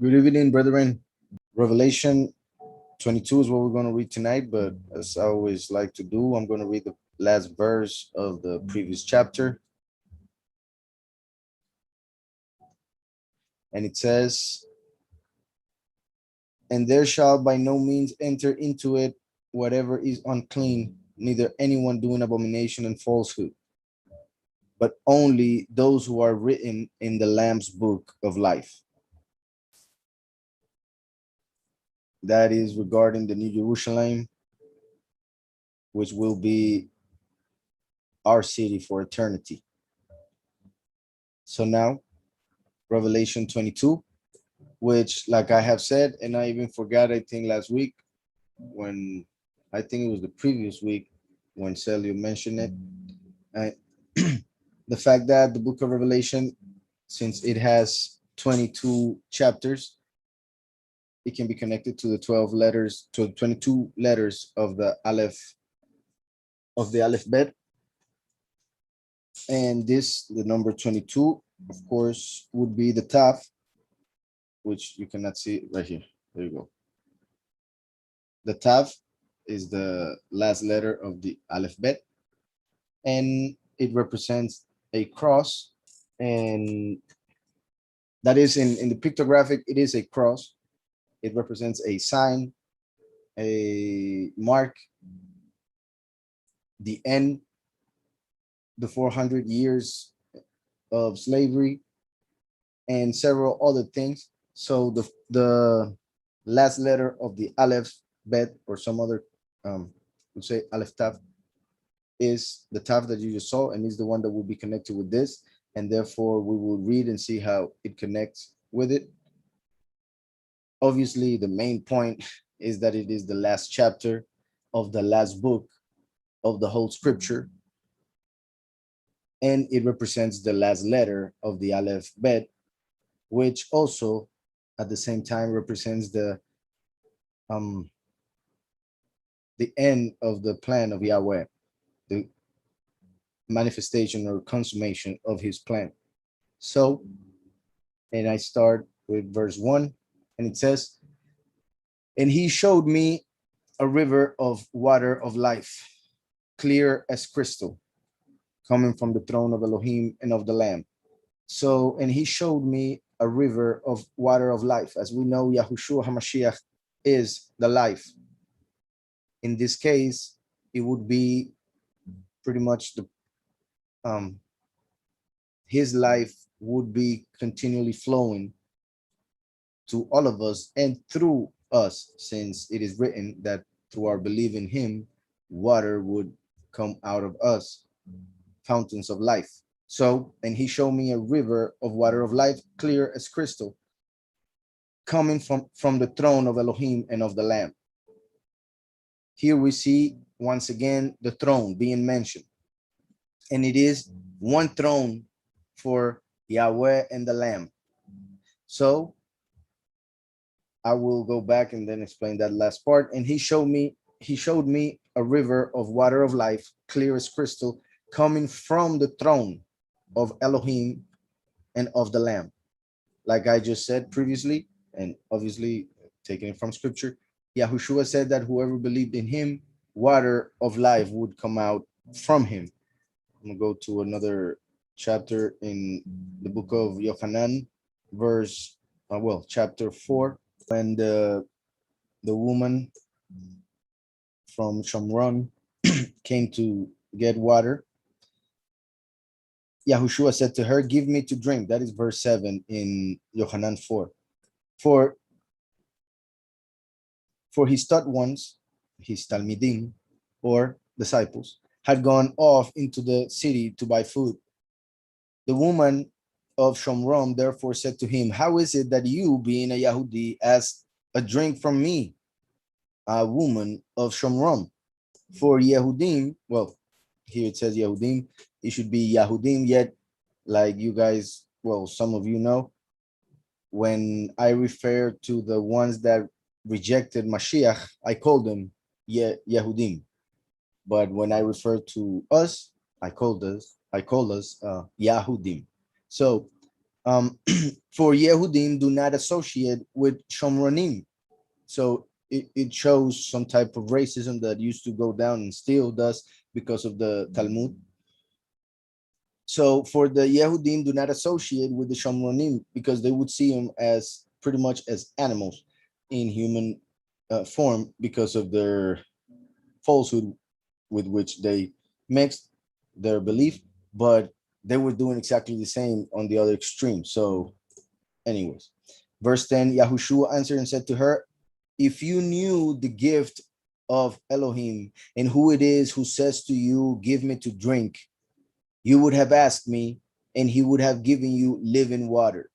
Good evening, brethren. Revelation 22 is what we're going to read tonight, but as I always like to do, I'm going to read the last verse of the previous chapter. And it says, "And there shall by no means enter into it whatever is unclean, neither anyone doing abomination and falsehood, but only those who are written in the Lamb's book of life." That is regarding the New Jerusalem, which will be our city for eternity. So now, Revelation 22, which, like I have said, and I even forgot, I think last week, when I think it was the previous week when Celio mentioned it, uh, the fact that the book of Revelation, since it has 22 chapters, it can be connected to the 12 letters, to the 22 letters of the Aleph Bet. And this, the number 22, of course, would be the Taf, which you cannot see right here. There you go. The Tav is the last letter of the Aleph Bet, and it represents a cross. And that is in the pictographic, it is a cross. It represents a sign, a mark, the end, the 400 years of slavery, and several other things. So the last letter of the Aleph Bet, or some other would say Aleph Tav, is the Tav that you just saw, and is the one that will be connected with this. And therefore, we will read and see how it connects with it. Obviously, the main point is that it is the last chapter of the last book of the whole scripture, and it represents the last letter of the Aleph Bet, which also at the same time represents um the end of the plan of Yahweh, the manifestation or consummation of his plan. So, and I start with verse 1, and it says, "And he showed me a river of water of life, clear as crystal, coming from the throne of Elohim and of the Lamb." So, and he showed me a river of water of life. As we know, Yahushua HaMashiach is the life. In this case, it would be pretty much um, his life would be continually flowing to all of us and through us, since it is written that through our belief in him, water would come out of us, fountains of life. So, and he showed me a river of water of life, clear as crystal, coming from the throne of Elohim and of the Lamb. Here we see once again the throne being mentioned, and it is one throne for Yahweh and the Lamb. So I will go back and then explain that last part. And he showed me a river of water of life, clear as crystal, coming from the throne of Elohim and of the Lamb. Like I just said previously, and obviously taking it from scripture, Yahushua said that whoever believed in him, water of life would come out from him. I'm gonna go to another chapter in the book of Yohanan, verse chapter 4, when the woman from Shamron came to get water. Yahushua said to her, "Give me to drink." That is verse 7 in Yohanan 4. For for his taught ones, his Talmidim, or disciples, had gone off into the city to buy food. The woman of Shomron therefore said to him, "How is it that you, being a Yahudi, ask a drink from me, a woman of Shomron? For Yehudim," well, here it says Yehudim, it should be Yahudim, yet, like you guys, well, some of you know, when I refer to the ones that rejected Mashiach, I call them Yehudim. But when I refer to us, I call us Yahudim. So For Yehudim do not associate with Shomronim. So it shows some type of racism that used to go down and still does because of the Talmud. So for the Yehudim do not associate with the Shomronim because they would see them as pretty much as animals in human form because of their falsehood with which they mixed their belief, but they were doing exactly the same on the other extreme. So anyways, verse 10, Yahushua answered and said to her, if you knew the gift of Elohim and who it is who says to you, give me to drink, you would have asked me and he would have given you living water.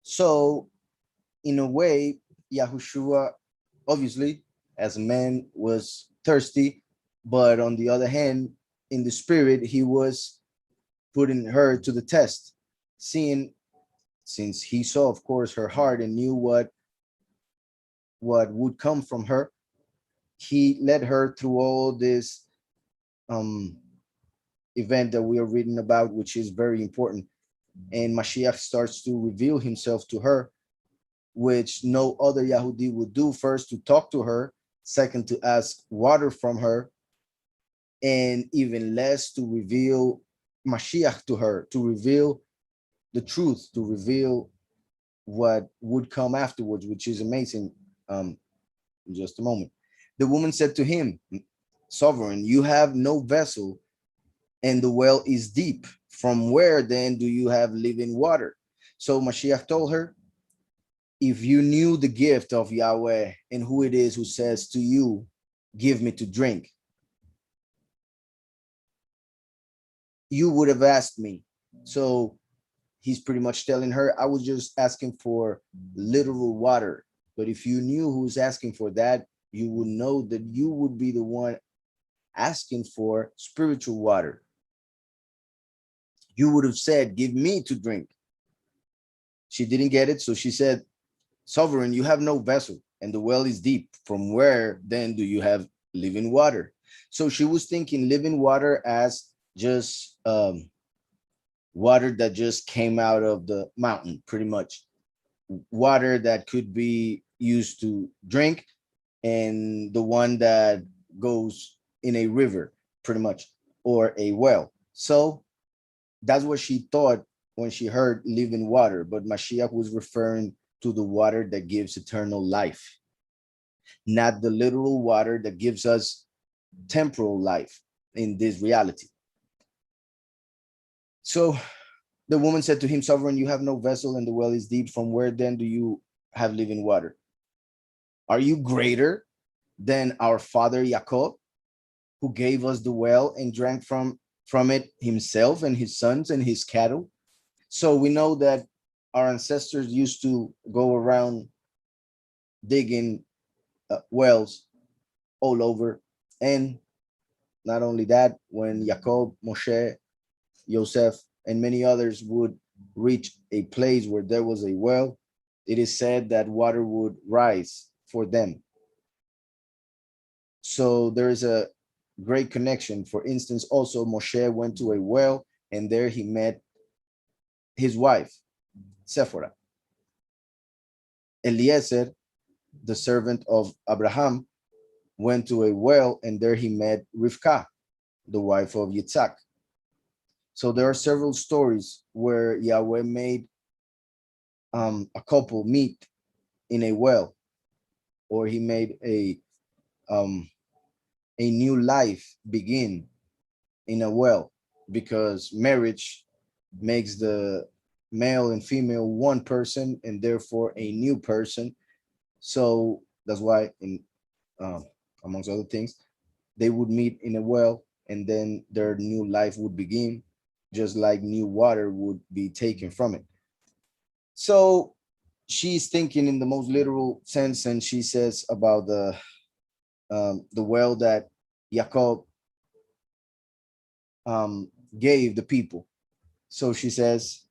So in a way, Yahushua, obviously, as a man, was thirsty, but on the other hand, in the spirit, he was putting her to the test, seeing, since he saw, of course, her heart and knew what would come from her, he led her through all this event that we are reading about, which is very important. And Mashiach starts to reveal himself to her, which no other Yahudi would do. First, to talk to her, second, to ask water from her, and even less to reveal Mashiach to her, to reveal the truth, to reveal what would come afterwards, which is amazing. In just a moment. The woman said to him, Sovereign, you have no vessel, and the well is deep. From where then do you have living water? So Mashiach told her, if you knew the gift of Yahweh and who it is who says to you, give me to drink, you would have asked me. So he's pretty much telling her, I was just asking for literal water. But if you knew who's asking for that, you would know that you would be the one asking for spiritual water. You would have said, give me to drink. She didn't get it. So she said, Sovereign, you have no vessel, and the well is deep. From where then do you have living water? So she was thinking living water as just water that just came out of the mountain, pretty much. Water that could be used to drink, and the one that goes in a river, pretty much, or a well. So that's what she thought when she heard living water, but Mashiach was referring to the water that gives eternal life, not the literal water that gives us temporal life in this reality. So the woman said to him, Sovereign, you have no vessel and the well is deep. From where then do you have living water? Are you greater than our father Jacob, who gave us the well and drank from it himself and his sons and his cattle? So we know that our ancestors used to go around digging wells all over. And not only that, when Jacob, Moshe, Joseph, and many others would reach a place where there was a well, it is said that water would rise for them. So there is a great connection. For instance, also Moshe went to a well, and there he met his wife, Sephora. Eliezer, the servant of Abraham, went to a well, and there he met Rivka, the wife of Yitzhak. So there are several stories where Yahweh made a couple meet in a well, or he made a new life begin in a well, because marriage makes the male and female one person and therefore a new person. So that's why, in amongst other things, they would meet in a well, and then their new life would begin, just like new water would be taken from it. So she's thinking in the most literal sense, and she says about the well that Jacob gave the people. So she says,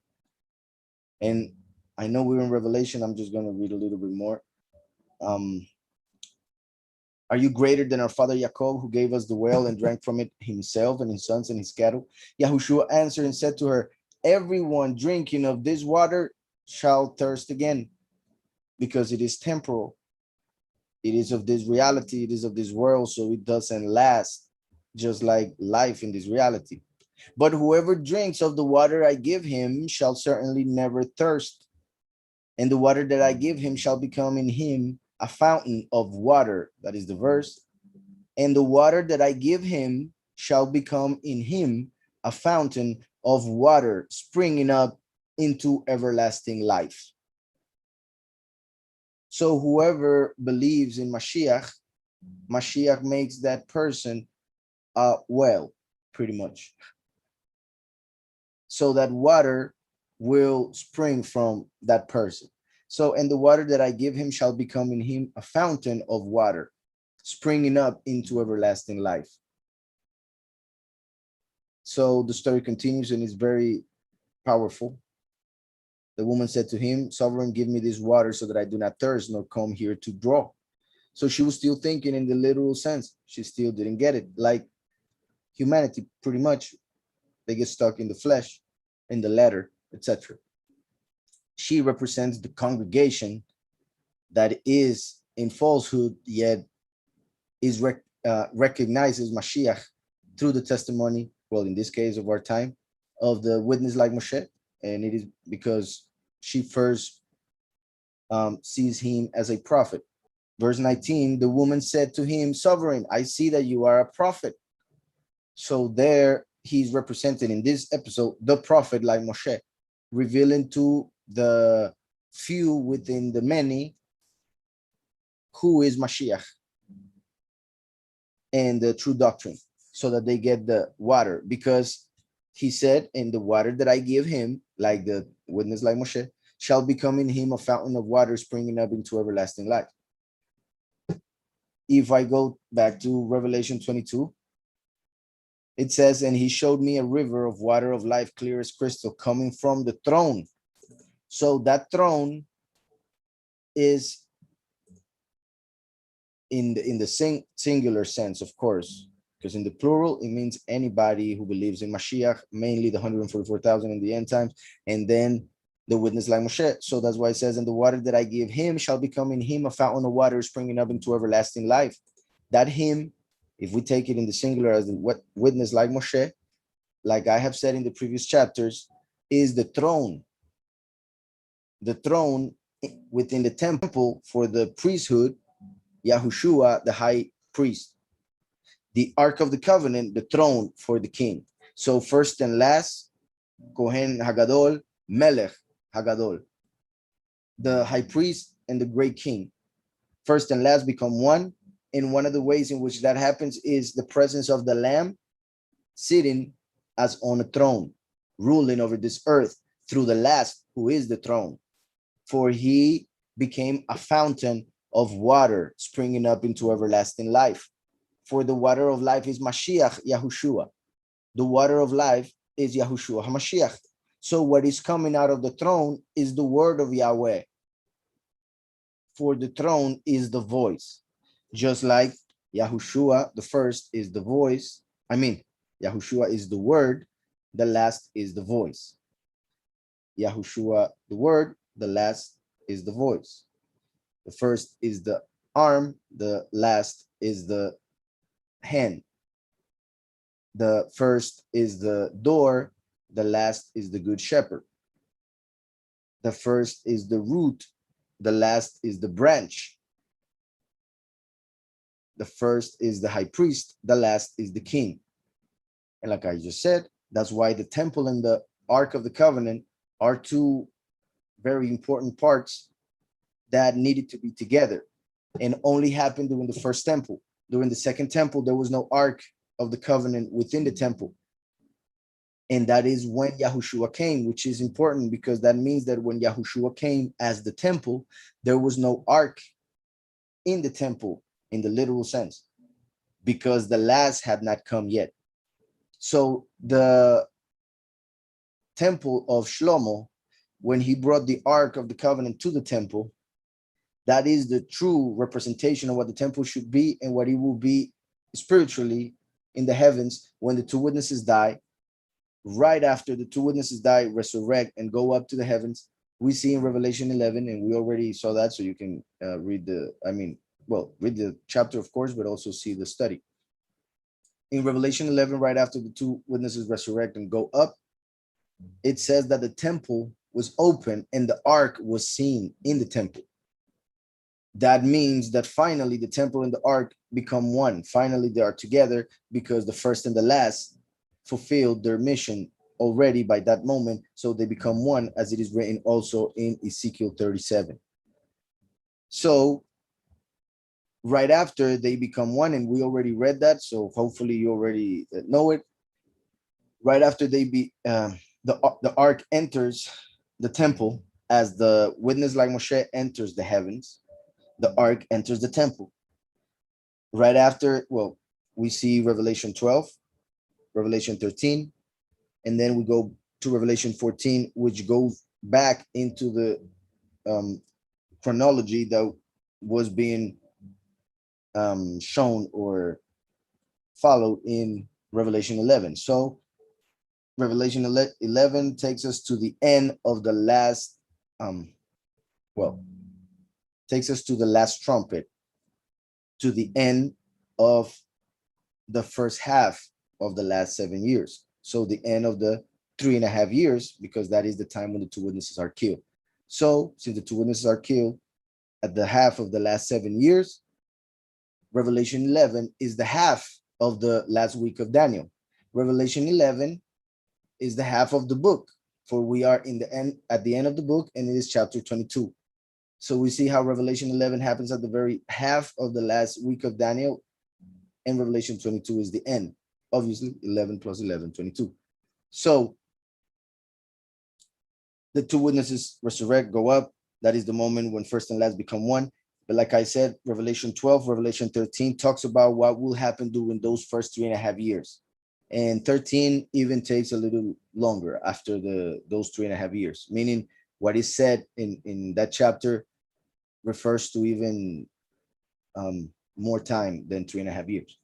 and I know we're in Revelation, I'm just going to read a little bit more. Are you greater than our father Jacob, who gave us the well and drank from it himself and his sons and his cattle? Yahushua answered and said to her, everyone drinking of this water shall thirst again, because it is temporal. It is of this reality, it is of this world, so it doesn't last, just like life in this reality. But whoever drinks of the water I give him shall certainly never thirst. And the water that I give him shall become in him a fountain of water. That is the verse. And the water that I give him shall become in him a fountain of water springing up into everlasting life. So whoever believes in Mashiach, Mashiach makes that person well, pretty much. So that water will spring from that person. So, and the water that I give him shall become in him a fountain of water, springing up into everlasting life. So the story continues and is very powerful. The woman said to him, Sovereign, give me this water so that I do not thirst nor come here to draw. So she was still thinking in the literal sense. She still didn't get it. Like humanity, pretty much, they get stuck in the flesh, in the letter, etc. She represents the congregation that is in falsehood, yet is recognizes Mashiach through the testimony, well, in this case of our time, of the witness like Moshe. And it is because she first sees him as a prophet. Verse 19, the woman said to him, Sovereign, I see that you are a prophet. So there he's represented in this episode, the prophet like Moshe, revealing to the few within the many who is Mashiach and the true doctrine, so that they get the water. Because he said, in the water that I give him, like the witness like Moshe, shall become in him a fountain of water springing up into everlasting life. If I go back to Revelation 22, it says, and he showed me a river of water of life, clear as crystal, coming from the throne. So that throne is in the singular sense, of course, because in the plural, it means anybody who believes in Mashiach, mainly the 144,000 in the end times, and then the witness like Moshe. So that's why it says, and the water that I give him shall become in him a fountain of water springing up into everlasting life. That him, if we take it in the singular as the witness like Moshe, like I have said in the previous chapters, is the throne. The throne within the temple for the priesthood, Yahushua, the high priest. The Ark of the Covenant, the throne for the king. So first and last, Kohen Hagadol, Melech Hagadol, the high priest and the great king. First and last become one. And one of the ways in which that happens is the presence of the Lamb sitting as on a throne, ruling over this earth through the last, who is the throne. For he became a fountain of water springing up into everlasting life. For the water of life is Mashiach, Yahushua. The water of life is Yahushua HaMashiach. So what is coming out of the throne is the word of Yahweh. For the throne is the voice. Just like Yahushua, the first is the voice. Yahushua is the word. The last is the voice. Yahushua, the word. The last is the voice. The first is the arm. The last is the hand. The first is the door. The last is the good shepherd. The first is the root. The last is the branch. The first is the high priest. The last is the king. And like I just said, that's why the temple and the Ark of the Covenant are two very important parts that needed to be together and only happened during the first temple. During the second temple, there was no Ark of the Covenant within the temple. And that is when Yahushua came, which is important because that means that when Yahushua came as the temple, there was no Ark in the temple in the literal sense, because the last had not come yet. So the temple of Shlomo, when he brought the Ark of the Covenant to the temple, that is the true representation of what the temple should be and what it will be spiritually in the heavens when the two witnesses die, right after the two witnesses die, resurrect, and go up to the heavens, we see in Revelation 11, and we already saw that, so you can read read the chapter, of course, but also see the study. In Revelation 11, right after the two witnesses resurrect and go up, it says that the temple was open and the ark was seen in the temple. That means that finally the temple and the ark become one. Finally, they are together because the first and the last fulfilled their mission already by that moment. So they become one, as it is written also in Ezekiel 37. So right after they become one, and we already read that, so hopefully you already know it. Right after the ark enters the temple, as the witness like Moshe enters the heavens, the ark enters the temple. Right after, we see Revelation 12, Revelation 13, and then we go to Revelation 14, which goes back into the chronology that was being shown or followed in Revelation 11. So Revelation 11 takes us to the end of the last, takes us to the last trumpet, to the end of the first half of the last 7 years. So the end of the 3.5 years, because that is the time when the two witnesses are killed. So since the two witnesses are killed at the half of the last 7 years, Revelation 11 is the half of the last week of Daniel. Revelation 11 is the half of the book, for we are at the end of the book, and it is chapter 22. So we see how Revelation 11 happens at the very half of the last week of Daniel, and Revelation 22 is the end. Obviously, 11 plus 11, 22. So the two witnesses resurrect, go up. That is the moment when first and last become one. But like I said, Revelation 12, Revelation 13 talks about what will happen during those first 3.5 years. And 13 even takes a little longer after those 3.5 years, meaning what is said in that chapter refers to even more time than 3.5 years.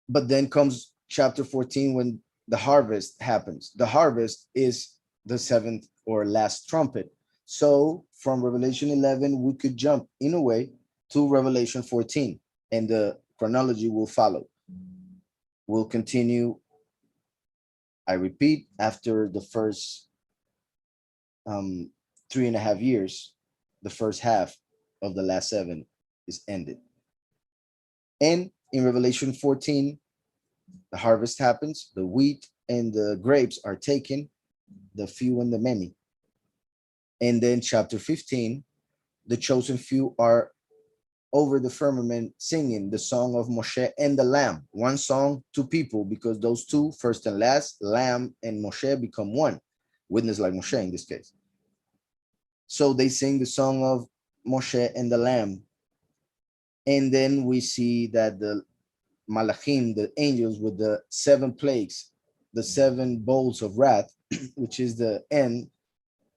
But then comes chapter 14 when the harvest happens. The harvest is the seventh or last trumpet. So from Revelation 11, we could jump in a way to Revelation 14, and the chronology will follow. We'll continue, I repeat, after the first 3.5 years, the first half of the last 7 is ended. And in Revelation 14, the harvest happens, the wheat and the grapes are taken, the few and the many. And then chapter 15, the chosen few are over the firmament singing the song of Moshe and the Lamb. One song, two people, because those two, first and last, Lamb and Moshe, become one. Witness like Moshe in this case. So they sing the song of Moshe and the Lamb. And then we see that the Malachim, the angels with the 7 plagues, the 7 bowls of wrath, which is the end,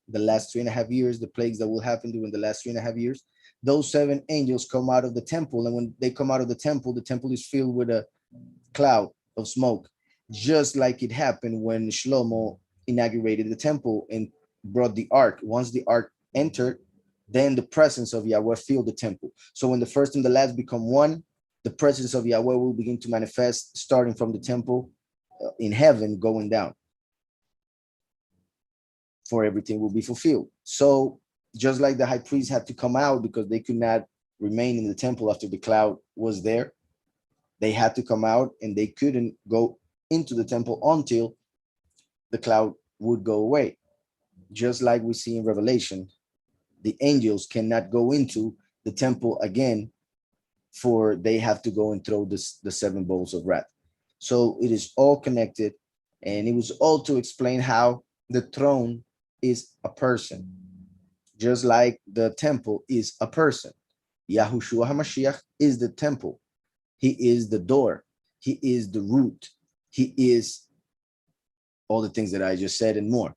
the last 3.5 years, the plagues that will happen during the last 3.5 years. Those 7 angels come out of the temple. And when they come out of the temple is filled with a cloud of smoke, just like it happened when Shlomo inaugurated the temple and brought the ark. Once the ark entered, then the presence of Yahweh filled the temple. So when the first and the last become one, the presence of Yahweh will begin to manifest, starting from the temple in heaven, going down. For everything will be fulfilled. So just like the high priest had to come out because they could not remain in the temple after the cloud was there, they had to come out, and they couldn't go into the temple until the cloud would go away. Just like we see in Revelation, the angels cannot go into the temple again, for they have to go and throw the 7 bowls of wrath. So it is all connected, and it was all to explain how the throne is a person, just like the temple is a person. Yahushua HaMashiach is the temple. He is the door. He is the root. He is all the things that I just said and more.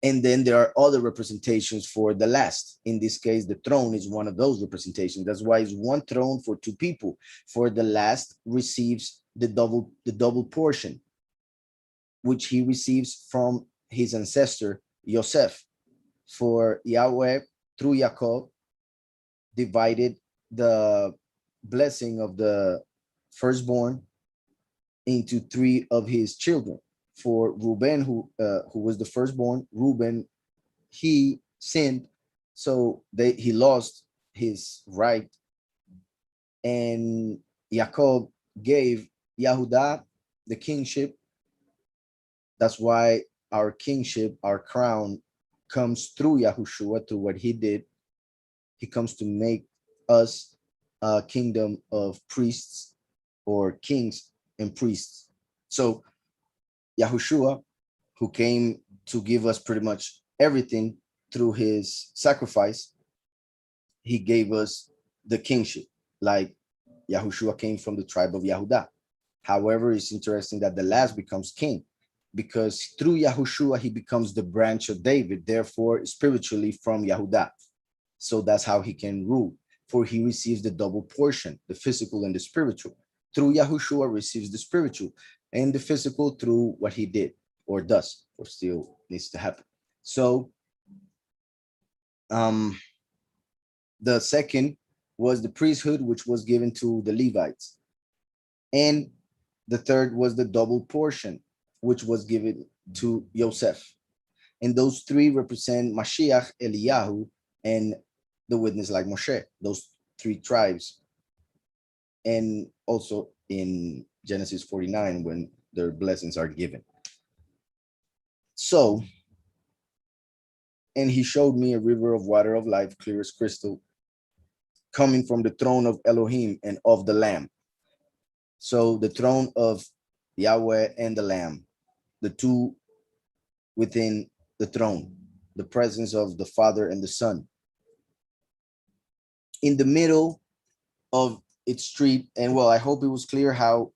And then there are other representations for the last. In this case, the throne is one of those representations. That's why it's one throne for two people. For the last receives the double portion, which he receives from his ancestor, Yosef. For Yahweh, through Jacob, divided the blessing of the firstborn into three of his children. For Reuben, who was the firstborn, Reuben, he sinned, so he lost his right, and Jacob gave Yehudah the kingship. That's why our kingship, our crown, comes through Yahushua, through what he did. He comes to make us a kingdom of priests, or kings and priests. So Yahushua, who came to give us pretty much everything through his sacrifice, he gave us the kingship. Like Yahushua came from the tribe of Yehudah. However, it's interesting that the last becomes king, because through Yahushua, he becomes the branch of David, therefore spiritually from Yehudah. So that's how he can rule, for he receives the double portion, the physical and the spiritual. Through Yahushua receives the spiritual, and the physical through what he did or does or still needs to happen. So the second was the priesthood, which was given to the Levites. And the third was the double portion, which was given to Yosef. And those three represent Mashiach, Eliyahu, and the witness like Moshe, those three tribes. And also in Genesis 49, when their blessings are given. So, and he showed me a river of water of life, clear as crystal, coming from the throne of Elohim and of the Lamb. So the throne of Yahweh and the Lamb, the two within the throne, the presence of the Father and the Son. In the middle of its street, and well, I hope it was clear how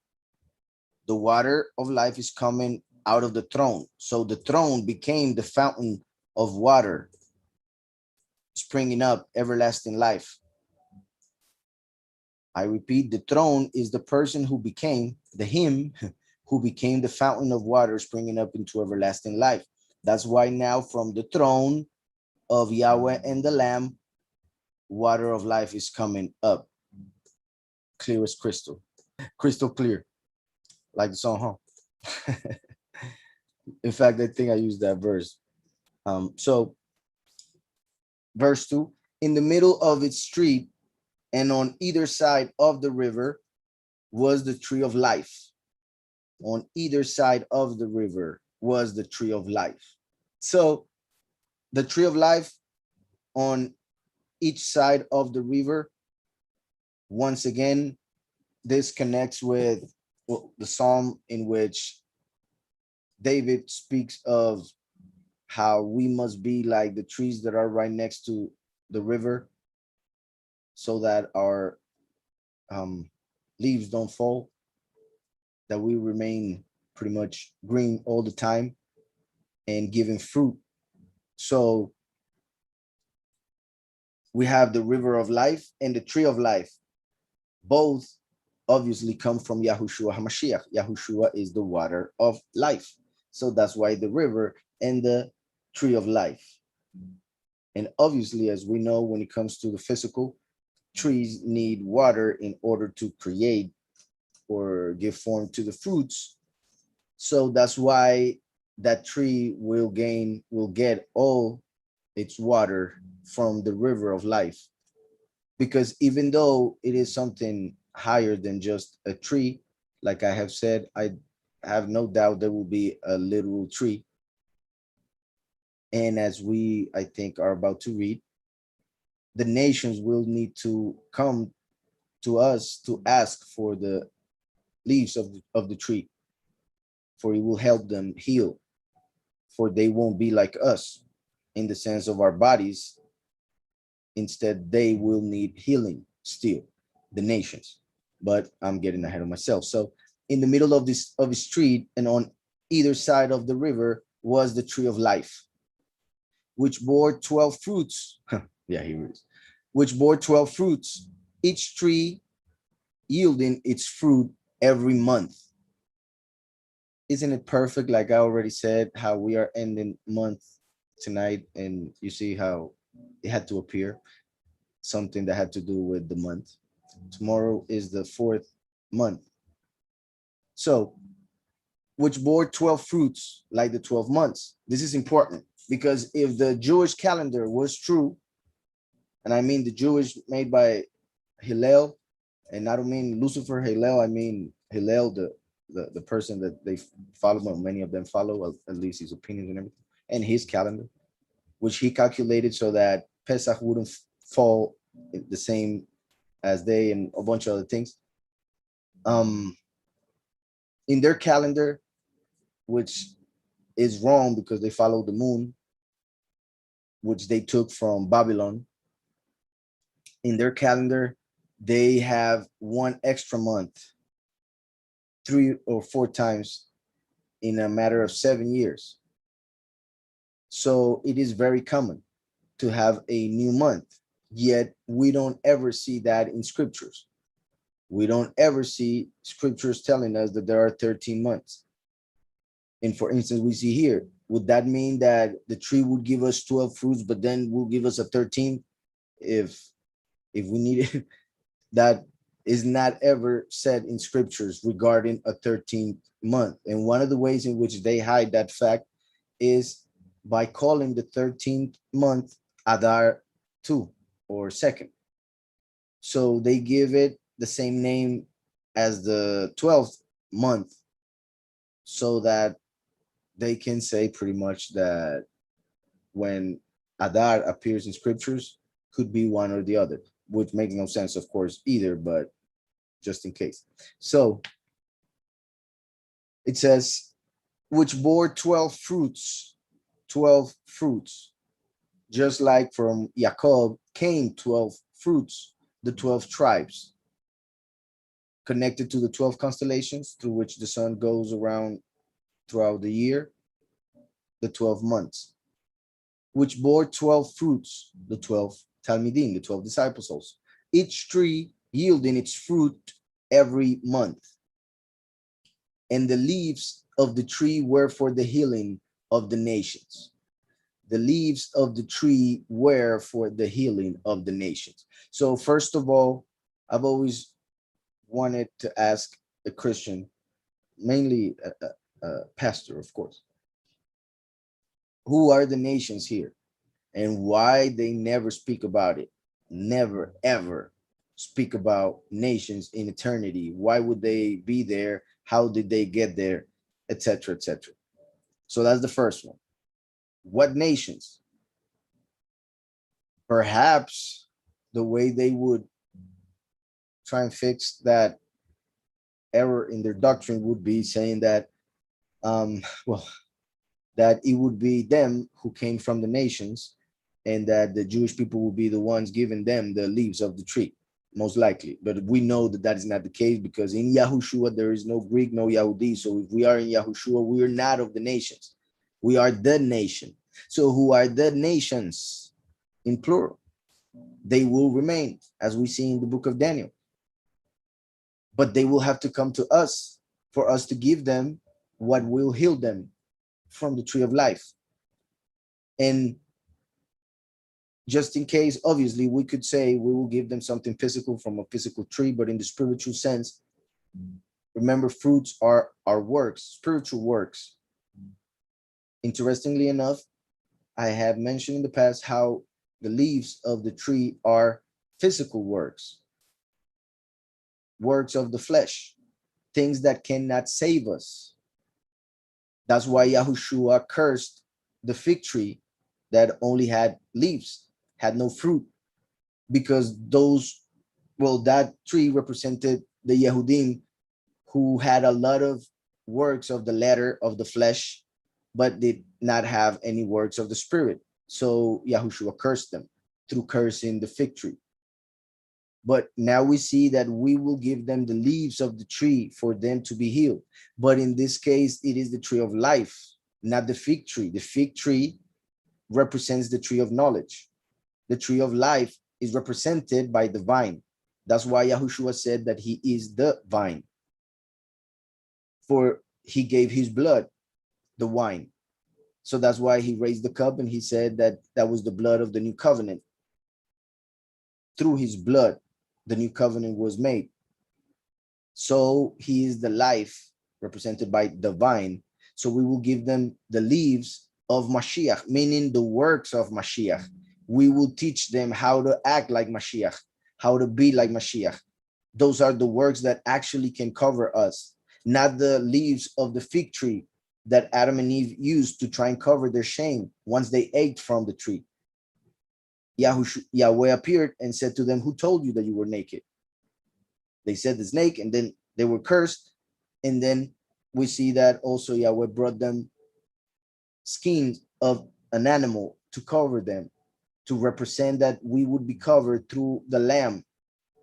the water of life is coming out of the throne. So the throne became the fountain of water, springing up everlasting life. I repeat, the throne is the person who became, the him who became the fountain of water, springing up into everlasting life. That's why now from the throne of Yahweh and the Lamb, water of life is coming up, clear as crystal, crystal clear, like the song, huh? In fact, I think I used that verse. So verse 2, in the middle of its street and on either side of the river was the tree of life. On either side of the river was the tree of life. So the tree of life on each side of the river, once again, this connects with the psalm in which David speaks of how we must be like the trees that are right next to the river, so that our leaves don't fall, that we remain pretty much green all the time and giving fruit. So we have the river of life and the tree of life. Both obviously come from Yahushua HaMashiach. Yahushua is the water of life. So that's why the river and the tree of life. And obviously, as we know, when it comes to the physical, trees need water in order to create or give form to the fruits. So that's why that tree will get all its water from the river of life. Because even though it is something higher than just a tree, like I have said, I have no doubt there will be a literal tree. And as we, I think, are about to read, the nations will need to come to us to ask for the leaves of the tree, for it will help them heal, for they won't be like us in the sense of our bodies. Instead, they will need healing still, the nations. But I'm getting ahead of myself. So in the middle of the street and on either side of the river was the tree of life. which bore 12 fruits. Yeah, here it is. Which bore 12 fruits, each tree yielding its fruit every month. Isn't it perfect? Like I already said, how we are ending month tonight, and you see how it had to appear something that had to do with the month. Tomorrow is the fourth month. So, which bore 12 fruits like the 12 months. This is important because if the Jewish calendar was true, and I mean the Jewish made by Hillel, and I don't mean Lucifer Hillel, I mean Hillel, the person that they follow, well, many of them follow, at least his opinions and everything, and his calendar, which he calculated so that Pesach wouldn't fall the same as they and a bunch of other things. In their calendar, which is wrong because they follow the moon, which they took from Babylon. In their calendar, they have one extra month, 3 or 4 times in a matter of 7 years. So it is very common to have a new month, yet we don't ever see that in scriptures. We don't ever see scriptures telling us that there are 13 months. And for instance, we see here, would that mean that the tree would give us 12 fruits, but then will give us a 13 if we need it? That is not ever said in scriptures regarding a 13th month. And one of the ways in which they hide that fact is by calling the 13th month Adar 2 or second. So they give it the same name as the 12th month so that they can say pretty much that when Adar appears in scriptures, could be one or the other, which makes no sense, of course, either, but just in case. So it says, which bore 12 fruits, 12 fruits, just like from Jacob came 12 fruits, the 12 tribes, connected to the 12 constellations through which the sun goes around throughout the year, the 12 months, which bore 12 fruits, the 12 Talmidim, the 12 disciples also, each tree yielding its fruit every month. And the leaves of the tree were for the healing of the nations. The leaves of the tree were for the healing of the nations. So first of all, I've always wanted to ask a Christian, mainly a pastor, of course, who are the nations here and why they never speak about it? Never, ever speak about nations in eternity. Why would they be there? How did they get there? Etc. etc. So that's the first one. What nations? Perhaps the way they would try and fix that error in their doctrine would be saying that, well, that it would be them who came from the nations and that the Jewish people will be the ones giving them the leaves of the tree, most likely. But we know that that is not the case because in Yahushua, there is no Greek, no Yahudi. So if we are in Yahushua, we are not of the nations. We are the nation. So who are the nations in plural? They will remain, as we see in the book of Daniel. But they will have to come to us for us to give them what will heal them from the tree of life. And just in case, obviously, we could say we will give them something physical from a physical tree, but in the spiritual sense, remember, fruits are our works, spiritual works. Interestingly enough, I have mentioned in the past how the leaves of the tree are physical works, works of the flesh, things that cannot save us. That's why Yahushua cursed the fig tree that only had leaves, had no fruit, because those, well, that tree represented the Yehudim who had a lot of works of the letter of the flesh, but did not have any works of the spirit. So Yahushua cursed them through cursing the fig tree. But now we see that we will give them the leaves of the tree for them to be healed. But in this case, it is the tree of life, not the fig tree. The fig tree represents the tree of knowledge. The tree of life is represented by the vine. That's why Yahushua said that he is the vine. For he gave his blood, the wine. So that's why he raised the cup and he said that that was the blood of the new covenant. Through his blood, the new covenant was made. So he is the life represented by the vine. So we will give them the leaves of Mashiach, meaning the works of Mashiach. We will teach them how to act like Mashiach, how to be like Mashiach. Those are the works that actually can cover us, not the leaves of the fig tree that Adam and Eve used to try and cover their shame once they ate from the tree. Yahweh appeared and said to them, who told you that you were naked? They said the snake, and then they were cursed. And then we see that also Yahweh brought them skins of an animal to cover them, to represent that we would be covered through the lamb,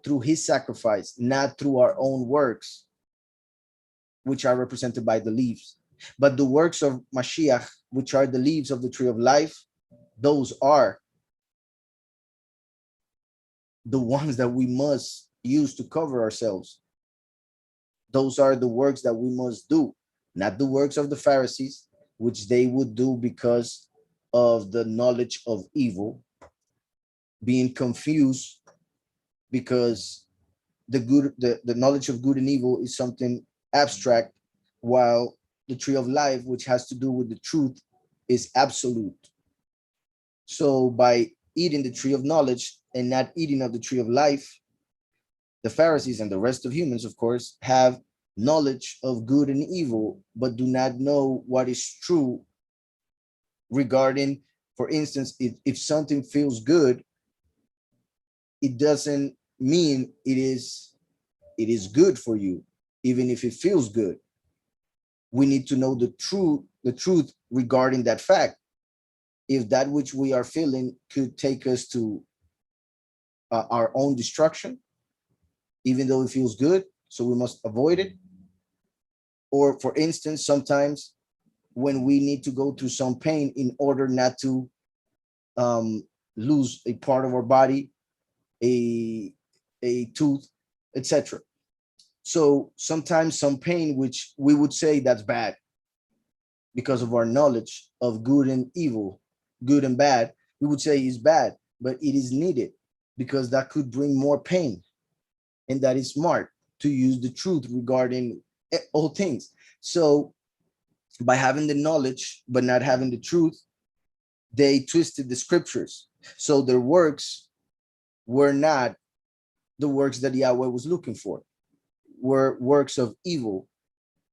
through his sacrifice, not through our own works, which are represented by the leaves. But the works of Mashiach, which are the leaves of the tree of life, those are the ones that we must use to cover ourselves. Those are the works that we must do, not the works of the Pharisees, which they would do because of the knowledge of evil, being confused because the knowledge of good and evil is something abstract, while the tree of life, which has to do with the truth, is absolute. So by eating the tree of knowledge and not eating of the tree of life, the Pharisees and the rest of humans, of course, have knowledge of good and evil, but do not know what is true regarding, for instance, if something feels good, it doesn't mean it is good for you, even if it feels good. We need to know the truth regarding that fact. If that which we are feeling could take us to our own destruction, even though it feels good, so we must avoid it. Or for instance, sometimes when we need to go through some pain in order not to lose a part of our body, a tooth, etc. So sometimes some pain, which we would say that's bad because of our knowledge of good and evil, good and bad, we would say is bad, but it is needed because that could bring more pain. And that is smart to use the truth regarding all things. So by having the knowledge, but not having the truth, they twisted the scriptures. So their works were not the works that Yahweh was looking for, were works of evil,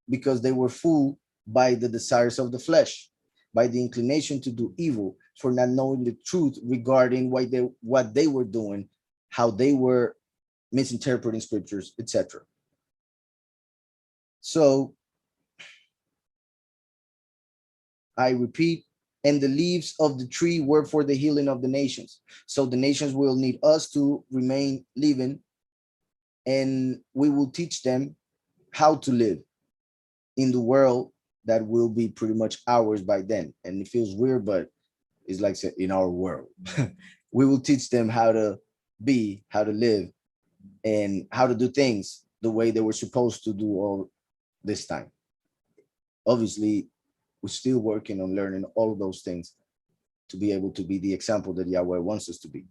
because they were fooled by the desires of the flesh, by the inclination to do evil, for not knowing the truth regarding what they were doing, how they were misinterpreting scriptures, etc. So I repeat, and the leaves of the tree were for the healing of the nations. So the nations will need us to remain living, and we will teach them how to live in the world that will be pretty much ours by then. And it feels weird, but it's like in our world. We will teach them how to be, how to live, and how to do things the way they were supposed to do all this time. Obviously, we're still working on learning all of those things to be able to be the example that Yahweh wants us to be.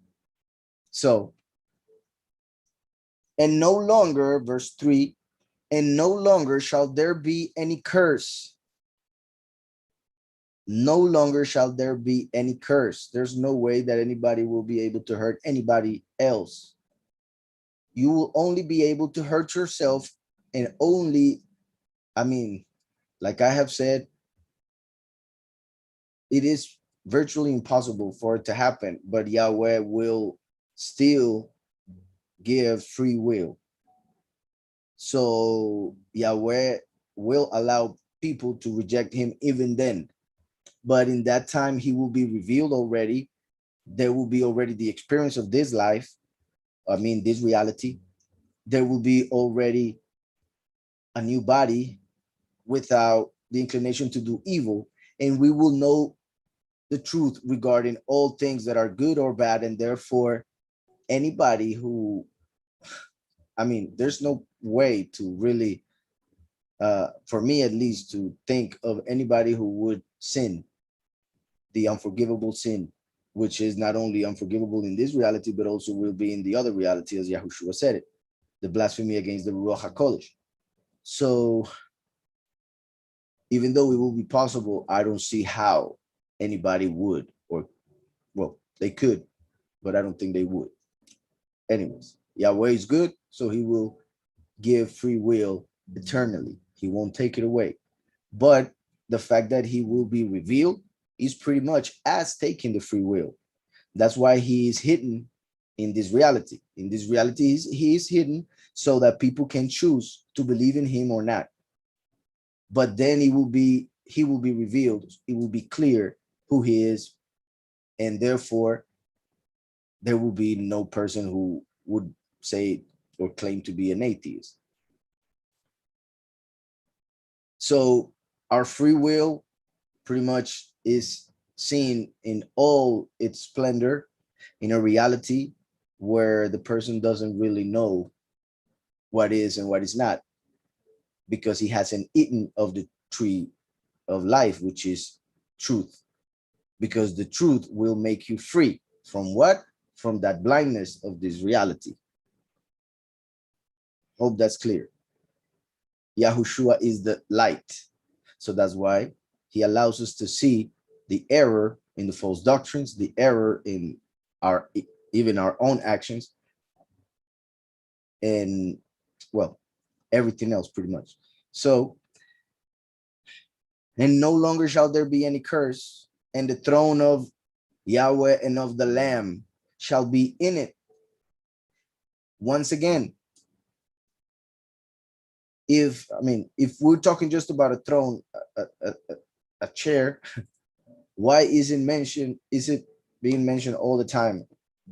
So, and no longer, verse 3, and no longer shall there be any curse. No longer shall there be any curse. There's no way that anybody will be able to hurt anybody else. You will only be able to hurt yourself, and only, I mean, like I have said, it is virtually impossible for it to happen, but Yahweh will still give free will. So Yahweh will allow people to reject him even then. But in that time, he will be revealed already. There will be already the experience of this life. I mean, this reality. There will be already a new body without the inclination to do evil. And we will know the truth regarding all things that are good or bad, and therefore anybody who, I mean, there's no way to really, for me at least, to think of anybody who would sin the unforgivable sin, which is not only unforgivable in this reality, but also will be in the other reality, as Yahushua said it, the blasphemy against the Ruach HaKodesh. So even though it will be possible, I don't see how anybody would, or, well, they could, but I don't think they would. Anyways, Yahweh is good, so he will give free will eternally. He won't take it away. But the fact that he will be revealed is pretty much as taking the free will. That's why he is hidden in this reality. In this reality, he is hidden so that people can choose to believe in him or not. But then he will be revealed. It will be clear who he is, and therefore there will be no person who would say or claim to be an atheist. So our free will pretty much is seen in all its splendor in a reality where the person doesn't really know what is and what is not, because he hasn't eaten of the tree of life, which is truth, because the truth will make you free from what? From that blindness of this reality. Hope that's clear. Yahushua is the light. So that's why he allows us to see the error in the false doctrines, the error in our, even our own actions, and, well, everything else pretty much. So, and no longer shall there be any curse, and the throne of Yahweh and of the Lamb shall be in it. Once again, if we're talking just about a throne, a chair, why is it being mentioned all the time,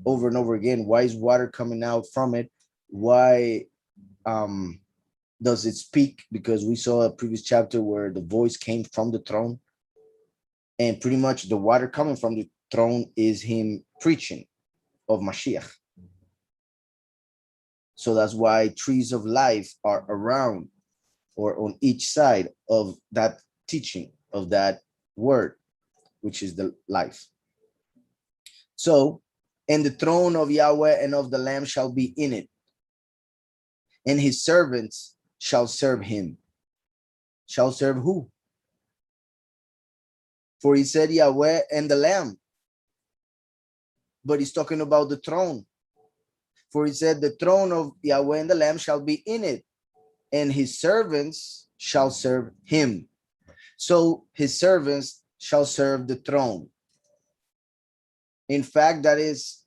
over and over again? Why is water coming out from it? Why does it speak? Because we saw a previous chapter where the voice came from the throne, and pretty much the water coming from the throne is him preaching of Mashiach. So that's why trees of life are around or on each side of that teaching, of that word, which is the life. So, and the throne of Yahweh and of the Lamb shall be in it, and his servants shall serve him. Shall serve who? For he said Yahweh and the Lamb, but he's talking about the throne. For he said the throne of Yahweh and the Lamb shall be in it, and his servants shall serve him. So his servants shall serve the throne. In fact, that is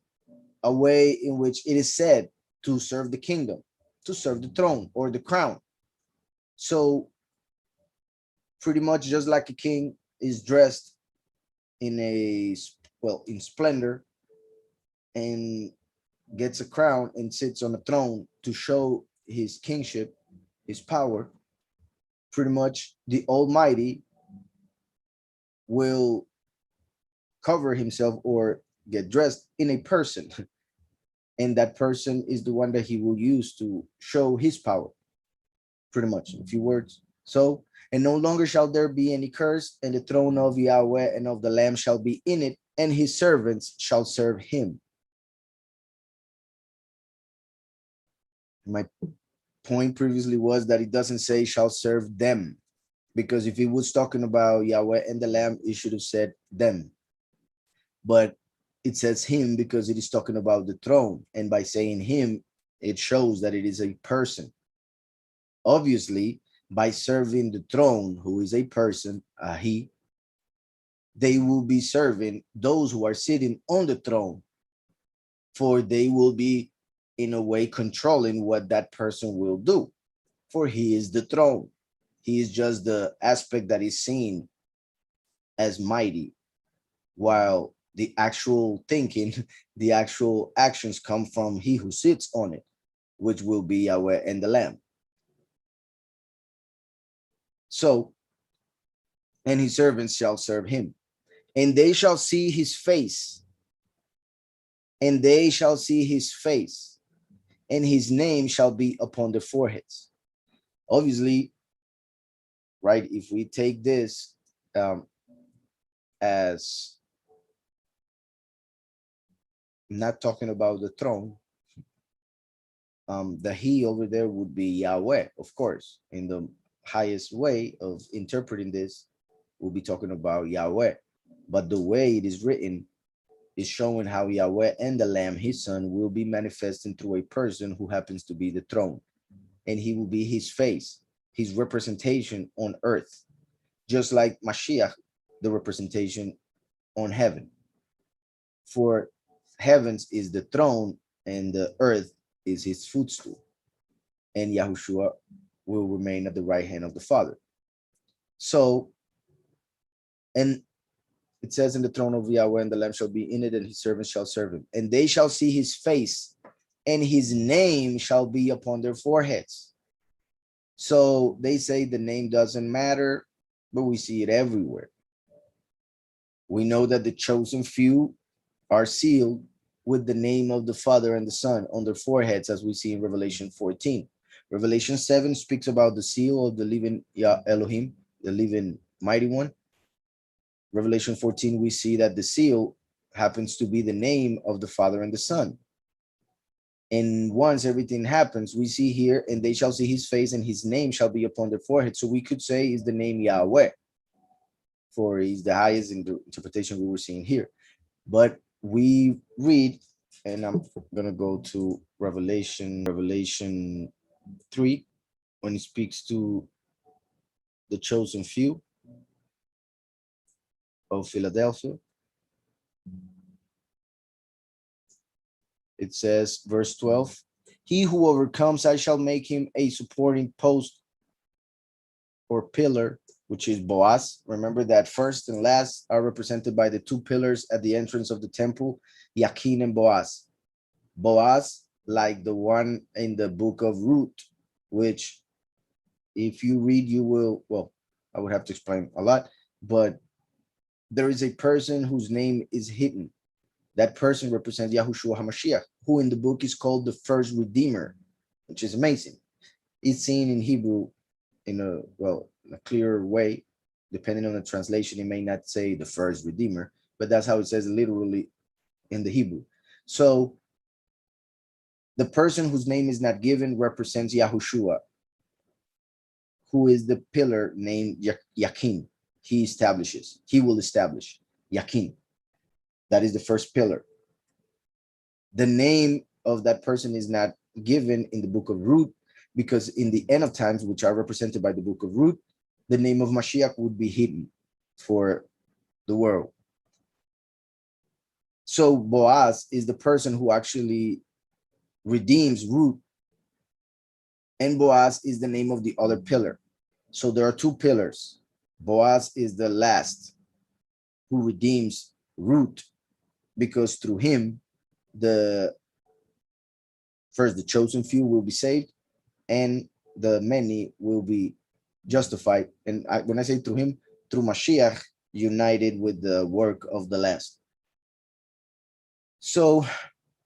a way in which it is said to serve the kingdom, to serve the throne or the crown. So pretty much just like a king is dressed in in splendor and gets a crown and sits on a throne to show his kingship, his power, pretty much the Almighty will cover himself or get dressed in a person. And that person is the one that he will use to show his power, pretty much, in a few words. So, and no longer shall there be any curse, and the throne of Yahweh and of the Lamb shall be in it, and his servants shall serve him. My point previously was that it doesn't say shall serve them, because if it was talking about Yahweh and the Lamb, it should have said them. But it says him because it is talking about the throne. And by saying him, it shows that it is a person. Obviously, by serving the throne, who is a person, he, they will be serving those who are sitting on the throne, for they will be, in a way, controlling what that person will do, for he is the throne. He is just the aspect that is seen as mighty, while the actual thinking, the actual actions come from he who sits on it, which will be Yahweh and the Lamb. So, and his servants shall serve him. And they shall see his face, and they shall see his face, and his name shall be upon their foreheads. Obviously, right, if we take this as not talking about the throne, the he over there would be Yahweh, of course. In the highest way of interpreting this, we'll be talking about Yahweh. But the way it is written is showing how Yahweh and the Lamb, his son, will be manifesting through a person who happens to be the throne. And he will be his face, his representation on earth, just like Mashiach, the representation on heaven. For heavens is the throne and the earth is his footstool. And Yahushua will remain at the right hand of the Father. So, and it says, in the throne of Yahweh and the Lamb shall be in it, and his servants shall serve him. And they shall see his face, and his name shall be upon their foreheads. So they say the name doesn't matter, but we see it everywhere. We know that the chosen few are sealed with the name of the Father and the Son on their foreheads, as we see in Revelation 14. Revelation 7 speaks about the seal of the living Elohim, the living mighty one. Revelation 14, we see that the seal happens to be the name of the Father and the Son. And once everything happens, we see here, and they shall see his face, and his name shall be upon their forehead. So we could say is the name Yahweh, for he's the highest in the interpretation we were seeing here. But we read, and I'm going to go to Revelation 3, when it speaks to the chosen few of Philadelphia. It says, verse 12, he who overcomes, I shall make him a supporting post or pillar, which is Boaz. Remember that first and last are represented by the two pillars at the entrance of the temple, Yakin and Boaz. Boaz, like the one in the book of Ruth, which if you read, you will, well, I would have to explain a lot, but there is a person whose name is hidden. That person represents Yahushua HaMashiach, who in the book is called the first Redeemer, which is amazing. It's seen in Hebrew in a clearer way. Depending on the translation, it may not say the first Redeemer, but that's how it says literally in the Hebrew. So the person whose name is not given represents Yahushua, who is the pillar named Yakin. He will establish Yakin. That is the first pillar. The name of that person is not given in the book of Ruth, because in the end of times, which are represented by the book of Ruth, the name of Mashiach would be hidden for the world. So Boaz is the person who actually redeems Ruth, and Boaz is the name of the other pillar. So there are two pillars. Boaz is the last who redeems Ruth, because through him, the chosen few will be saved, and the many will be justified. And when I say through him, through Mashiach, united with the work of the last. So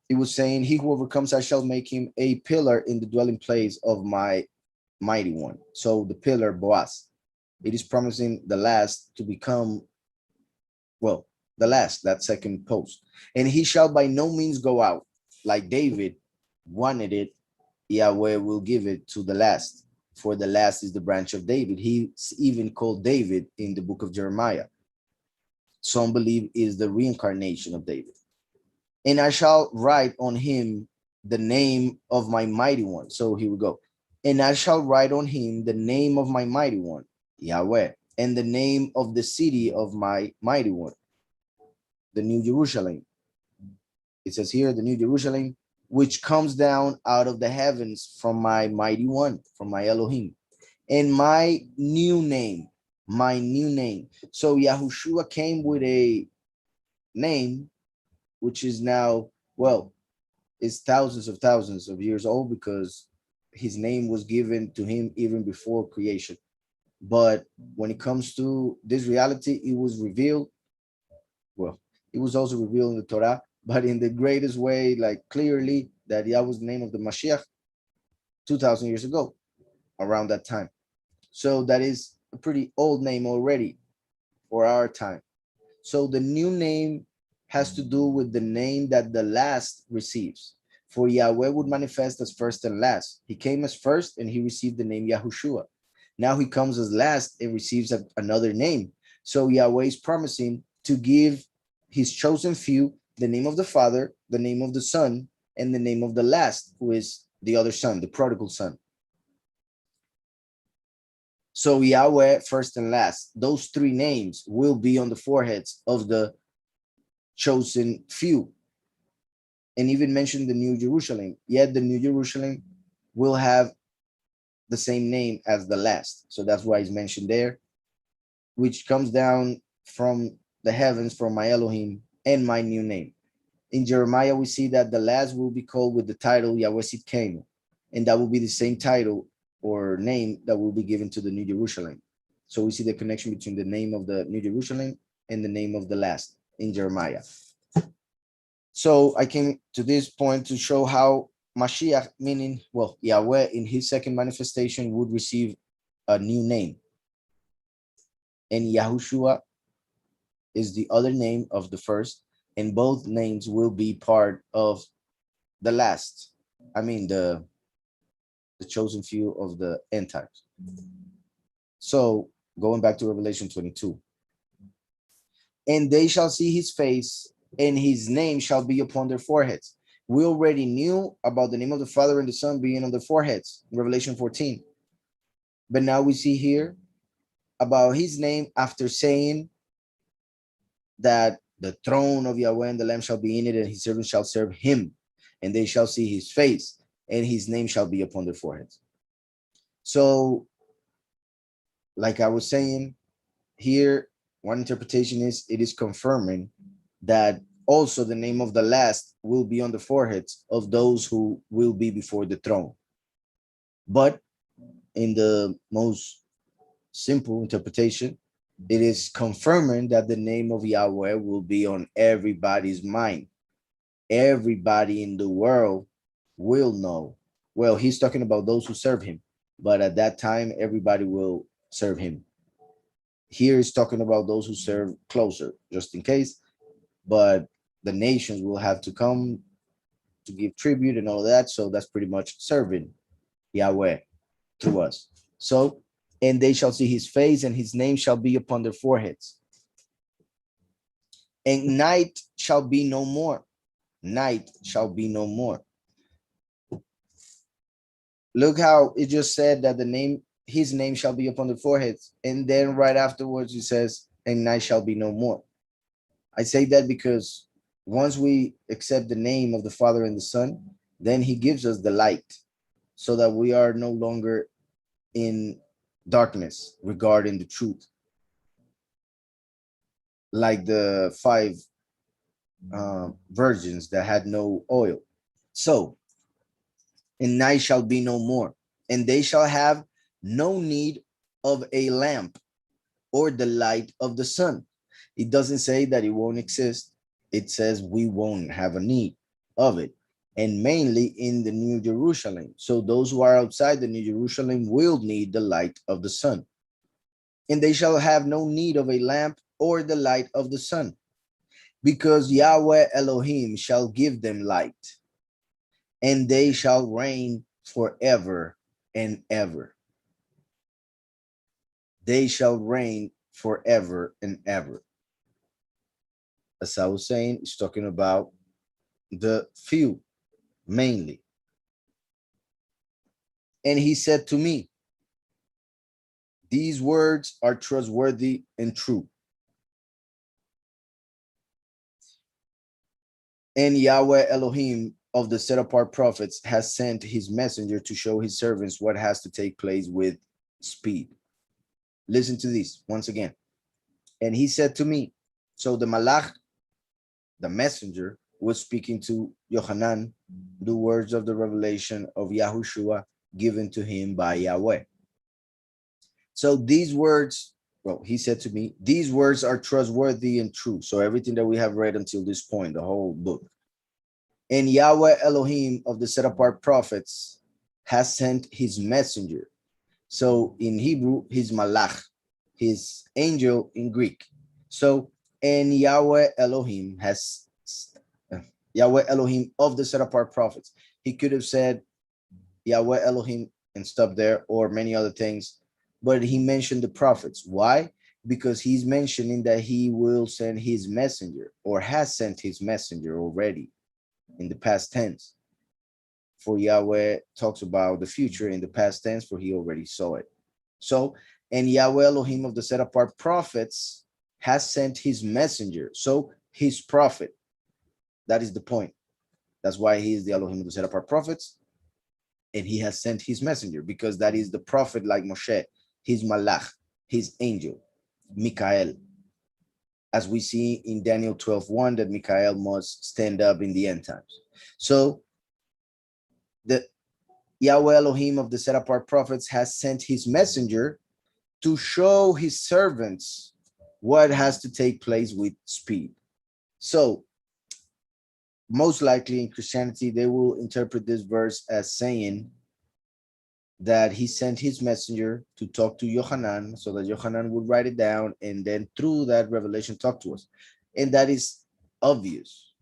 it was saying, he who overcomes, I shall make him a pillar in the dwelling place of my mighty one. So the pillar, Boaz, it is promising the last to become, well, the last, that second post. And he shall by no means go out. Like David wanted it, Yahweh will give it to the last. For the last is the branch of David. He's even called David in the book of Jeremiah. Some believe is the reincarnation of David. And I shall write on him the name of my mighty one. So here we go. And I shall write on him the name of my mighty one, Yahweh, and the name of the city of my mighty one, the New Jerusalem. It says here, the New Jerusalem, which comes down out of the heavens from my mighty one, from my Elohim, and my new name. So Yahushua came with a name, which is now, well, is thousands of years old, because his name was given to him even before creation. But when it comes to this reality, it was revealed well, it was also revealed in the Torah, but in the greatest way, like clearly that Yah was the name of the Mashiach 2,000 years ago, around that time. So that is a pretty old name already for our time. So the new name has to do with the name that the last receives. For Yahweh would manifest as first and last. He came as first and he received the name Yahushua. Now he comes as last and receives another name. So Yahweh is promising to give his chosen few the name of the Father, the name of the Son, and the name of the last, who is the other son, the prodigal son. So Yahweh, first and last, those three names will be on the foreheads of the chosen few. And even mentioned the New Jerusalem. Yet the New Jerusalem will have the same name as the last. So that's why it's mentioned there, which comes down from the heavens, from my Elohim and my new name. In Jeremiah, we see that the last will be called with the title Yahweh Sidkenu, and that will be the same title or name that will be given to the New Jerusalem. So we see the connection between the name of the New Jerusalem and the name of the last in Jeremiah. So I came to this point to show how Mashiach, meaning, well, Yahweh in his second manifestation would receive a new name. And Yahushua is the other name of the first, and both names will be part of the last. I mean, the chosen few of the end times. So going back to Revelation 22. And they shall see his face, and his name shall be upon their foreheads. We already knew about the name of the Father and the Son being on their foreheads in Revelation 14. But now we see here about his name after saying that the throne of Yahweh and the Lamb shall be in it, and his servants shall serve him, and they shall see his face, and his name shall be upon their foreheads. So, like I was saying, here, one interpretation is it is confirming that also the name of the last will be on the foreheads of those who will be before the throne. But in the most simple interpretation, it is confirming that the name of Yahweh will be on everybody's mind. Everybody in the world will know. Well, he's talking about those who serve him, but at that time, everybody will serve him. Here is talking about those who serve closer, just in case, but the nations will have to come to give tribute and all that. So that's pretty much serving Yahweh through us. So, and they shall see his face, and his name shall be upon their foreheads. And night shall be no more. Night shall be no more. Look how it just said that his name shall be upon the foreheads. And then right afterwards, it says, and night shall be no more. I say that because once we accept the name of the Father and the Son, then he gives us the light so that we are no longer in darkness regarding the truth. Like the five virgins that had no oil. So, and night shall be no more, and they shall have no need of a lamp or the light of the sun. It doesn't say that it won't exist. It says we won't have a need of it, and mainly in the New Jerusalem. So those who are outside the New Jerusalem will need the light of the sun. And they shall have no need of a lamp or the light of the sun, because Yahweh Elohim shall give them light, and they shall reign forever and ever. They shall reign forever and ever. As I was saying, it's talking about the few mainly. And he said to me, these words are trustworthy and true. And Yahweh Elohim of the set apart prophets has sent his messenger to show his servants what has to take place with speed. Listen to this once again. And he said to me, so the Malach, the messenger, was speaking to Yohanan the words of the revelation of Yahushua given to him by Yahweh. So these words well, he said to me, these words are trustworthy and true. So everything that we have read until this point, the whole book. And Yahweh Elohim of the set apart prophets has sent his messenger. So in Hebrew, his malach, his angel in Greek. So, and Yahweh Elohim has, Yahweh Elohim of the set apart prophets. He could have said Yahweh Elohim and stopped there, or many other things, but he mentioned the prophets. Why? Because he's mentioning that he will send his messenger, or has sent his messenger already in the past tense. For Yahweh talks about the future in the past tense, for he already saw it. So, and Yahweh Elohim of the set apart prophets has sent his messenger. So his prophet, that is the point. That's why he is the Elohim of the set apart prophets. And he has sent his messenger, because that is the prophet like Moshe, his malach, his angel, Mikael. As we see in Daniel 12:1, that Mikael must stand up in the end times. So the Yahweh Elohim of the set apart prophets has sent his messenger to show his servants what has to take place with speed. So most likely in Christianity, they will interpret this verse as saying that he sent his messenger to talk to Yohanan, so that Yohanan would write it down, and then through that revelation talk to us. And that is obvious.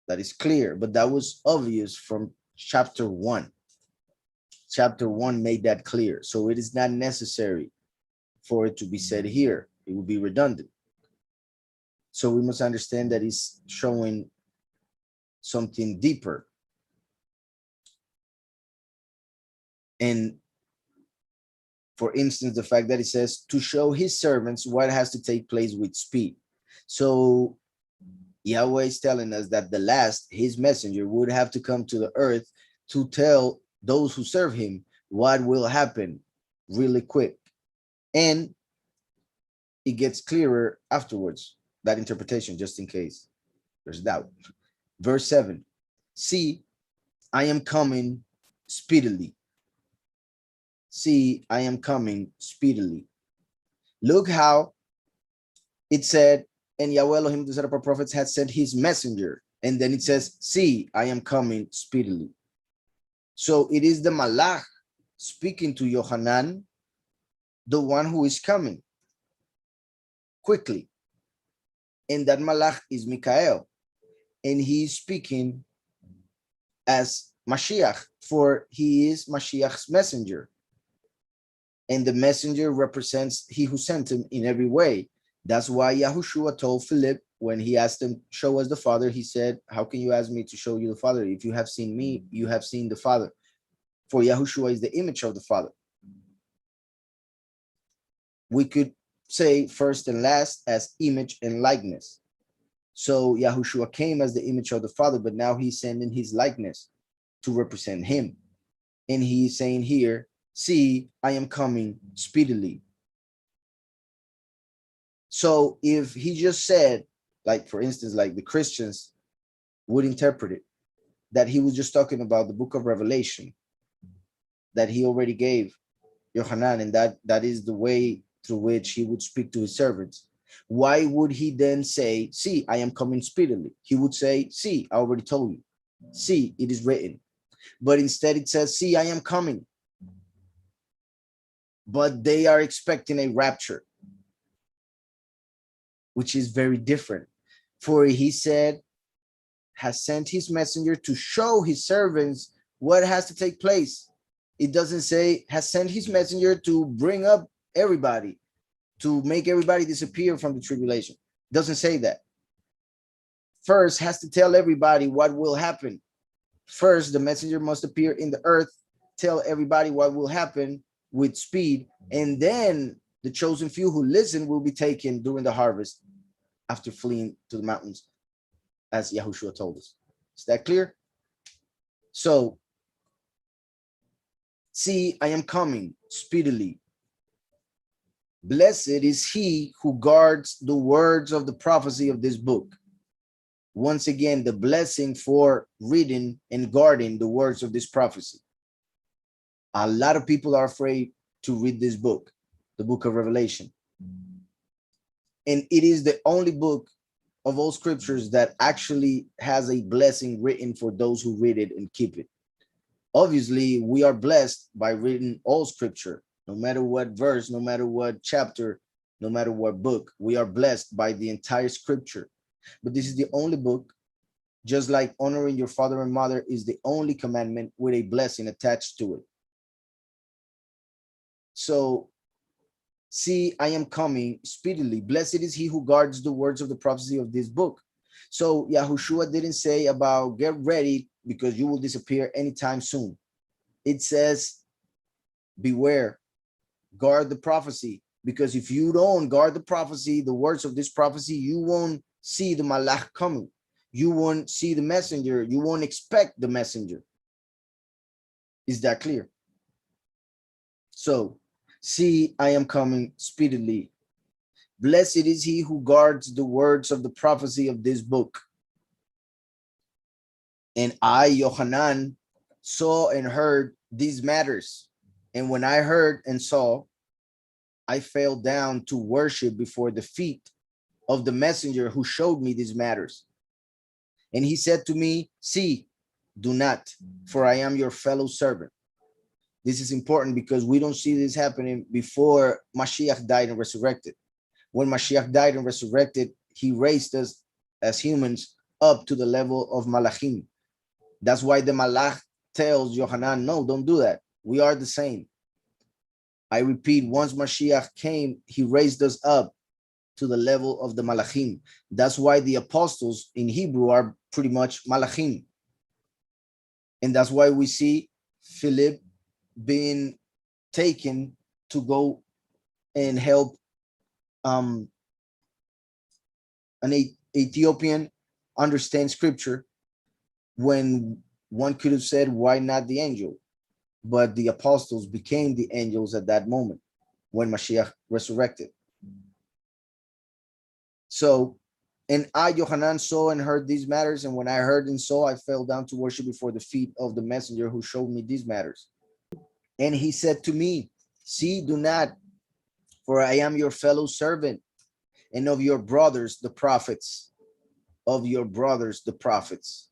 That is clear, but that was obvious from chapter 1. Chapter 1 made that clear. So it is not necessary for it to be said here. It would be redundant. So we must understand that he's showing something deeper. And for instance, the fact that it says to show his servants what has to take place with speed. So Yahweh is telling us that the last, his messenger, would have to come to the earth to tell those who serve him what will happen really quick. And it gets clearer afterwards, that interpretation, just in case there's doubt. Verse 7, see, I am coming speedily. See, I am coming speedily. Look how it said, and Yahweh Elohim, the set apart prophets, had sent his messenger. And then it says, see, I am coming speedily. So it is the Malach speaking to Yohanan, the one who is coming quickly. And that Malach is Mikael. And he is speaking as Mashiach, for he is Mashiach's messenger. And the messenger represents he who sent him in every way. That's why Yahushua told Philip, when he asked him, show us the Father, he said, how can you ask me to show you the Father? If you have seen me, you have seen the Father. For Yahushua is the image of the Father. We could say first and last as image and likeness. So Yahushua came as the image of the Father, but now he's sending his likeness to represent him. And he's saying here, see, I am coming speedily. So if he just said, like, for instance, like the Christians would interpret it, that he was just talking about the book of Revelation that he already gave Yohanan, and that is the way through which he would speak to his servants. Why would he then say, see, I am coming speedily? He would say, see, I already told you. See, it is written. But instead it says, see, I am coming. But they are expecting a rapture, which is very different. For he said, has sent his messenger to show his servants what has to take place. It doesn't say has sent his messenger to bring up everybody, to make everybody disappear from the tribulation. It doesn't say that. First has to tell everybody what will happen. First, the messenger must appear in the earth, tell everybody what will happen with speed, and then the chosen few who listen will be taken during the harvest after fleeing to the mountains, as Yahushua told us. Is that clear? So, see, I am coming speedily. Blessed is he who guards the words of the prophecy of this book. Once again, the blessing for reading and guarding the words of this prophecy. A lot of people are afraid to read this book, the book of Revelation. And it is the only book of all scriptures that actually has a blessing written for those who read it and keep it. Obviously, we are blessed by reading all scripture, no matter what verse, no matter what chapter, no matter what book. We are blessed by the entire scripture. But this is the only book, just like honoring your father and mother is the only commandment with a blessing attached to it. So, see, I am coming speedily. Blessed is he who guards the words of the prophecy of this book. So Yahushua didn't say about get ready because you will disappear anytime soon. It says, beware, guard the prophecy. Because if you don't guard the prophecy, the words of this prophecy, you won't see the malach coming. You won't see the messenger. You won't expect the messenger. Is that clear? So, see, I am coming speedily. Blessed is he who guards the words of the prophecy of this book. And I, Yohanan, saw and heard these matters. And when I heard and saw, I fell down to worship before the feet of the messenger who showed me these matters. And he said to me, see, do not, for I am your fellow servant. This is important because we don't see this happening before Mashiach died and resurrected. When Mashiach died and resurrected, he raised us as humans up to the level of Malachim. That's why the Malach tells Yohanan, no, don't do that. We are the same. I repeat, once Mashiach came, he raised us up to the level of the Malachim. That's why the apostles in Hebrew are pretty much Malachim. And that's why we see Philip being taken to go and help an Ethiopian understand scripture, when one could have said, why not the angel? But the apostles became the angels at that moment when Mashiach resurrected. So, and I, Yohanan, saw and heard these matters. And when I heard and saw, I fell down to worship before the feet of the messenger who showed me these matters. And he said to me, see, do not, for I am your fellow servant and of your brothers, the prophets, of your brothers, the prophets,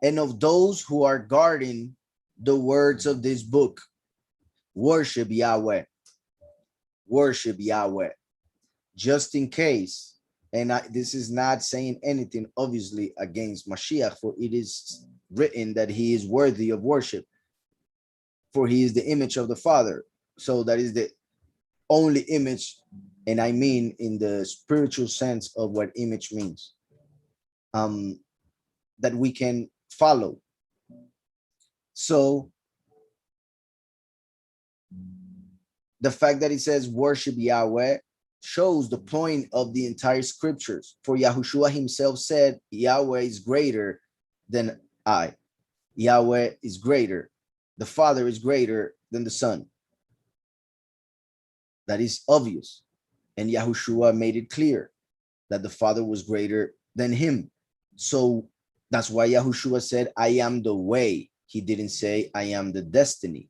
and of those who are guarding the words of this book. Worship Yahweh. Worship Yahweh. Just in case, and this is not saying anything obviously against Mashiach, for it is written that he is worthy of worship, for he is the image of the Father. So that is the only image, and I mean in the spiritual sense of what image means, that we can follow. So the fact that it says worship Yahweh shows the point of the entire scriptures. For Yahushua himself said, Yahweh is greater than I. Yahweh is greater. The Father is greater than the Son. That is obvious. And Yahushua made it clear that the Father was greater than him. So that's why Yahushua said, I am the way. He didn't say, I am the destiny.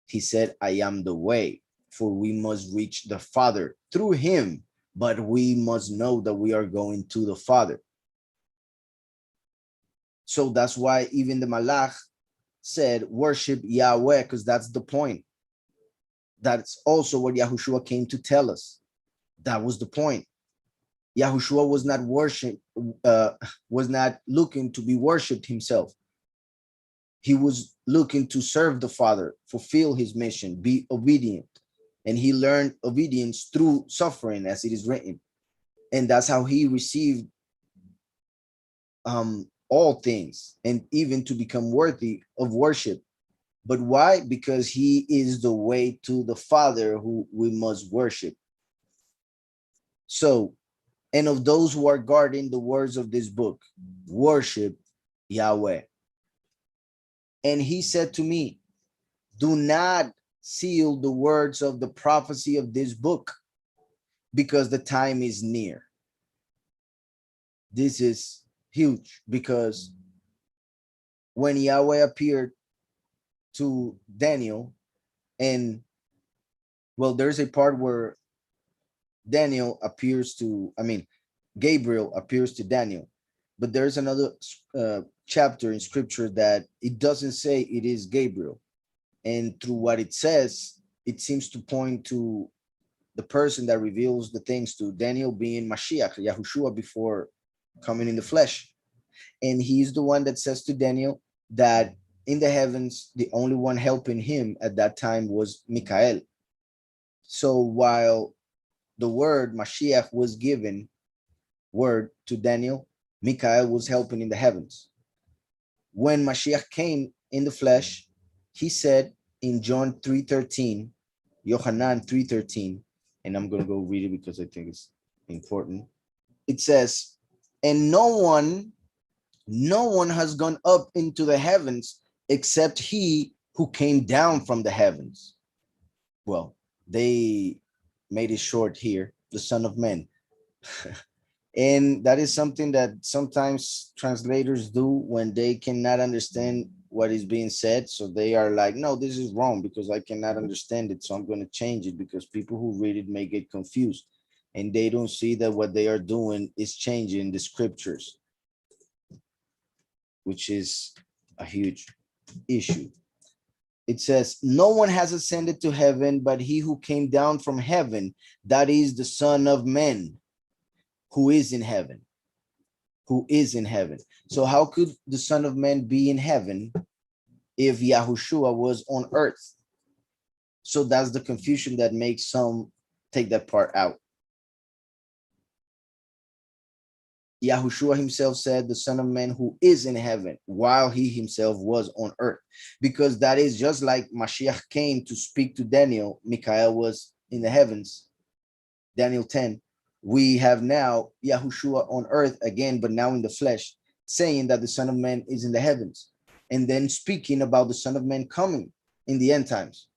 He said, I am the way, for we must reach the Father through him, but we must know that we are going to the Father. So that's why even the Malach said, worship Yahweh, because that's the point. That's also what Yahushua came to tell us. That was the point. Yahushua was not was not looking to be worshipped himself. He was looking to serve the Father, fulfill his mission, be obedient. And he learned obedience through suffering, as it is written. And that's how he received all things, and even to become worthy of worship. But why? Because he is the way to the Father who we must worship. So, and of those who are guarding the words of this book, worship Yahweh. And he said to me, do not seal the words of the prophecy of this book, because the time is near. This is huge, because when Yahweh appeared to Daniel, and well, there's a part where Daniel appears to, I mean, Gabriel appears to Daniel. But there's another chapter in scripture that it doesn't say it is Gabriel. And through what it says, it seems to point to the person that reveals the things to Daniel being Mashiach, Yahushua, before coming in the flesh. And he's the one that says to Daniel that in the heavens, the only one helping him at that time was Michael. So while the word Mashiach was given word to Daniel, Michael was helping in the heavens. When Mashiach came in the flesh, he said in John 3:13, Yohanan 3:13, and I'm going to go read it because I think it's important. It says, and no one has gone up into the heavens except he who came down from the heavens. Well, they made it short here, the Son of Man. And that is something that sometimes translators do when they cannot understand what is being said. So they are like, no, this is wrong because I cannot understand it. So I'm going to change it because people who read it may get confused. And they don't see that what they are doing is changing the scriptures, which is a huge issue. It says, no one has ascended to heaven, but he who came down from heaven, that is the Son of Man, who is in heaven. Who is in heaven. So how could the Son of Man be in heaven if Yahushua was on earth? So that's the confusion that makes some take that part out. Yahushua himself said the Son of Man who is in heaven while he himself was on earth, because that is just like Mashiach came to speak to Daniel. Michael was in the heavens. Daniel 10. We have now Yahushua on earth again, but now in the flesh, saying that the Son of Man is in the heavens, and then speaking about the Son of Man coming in the end times.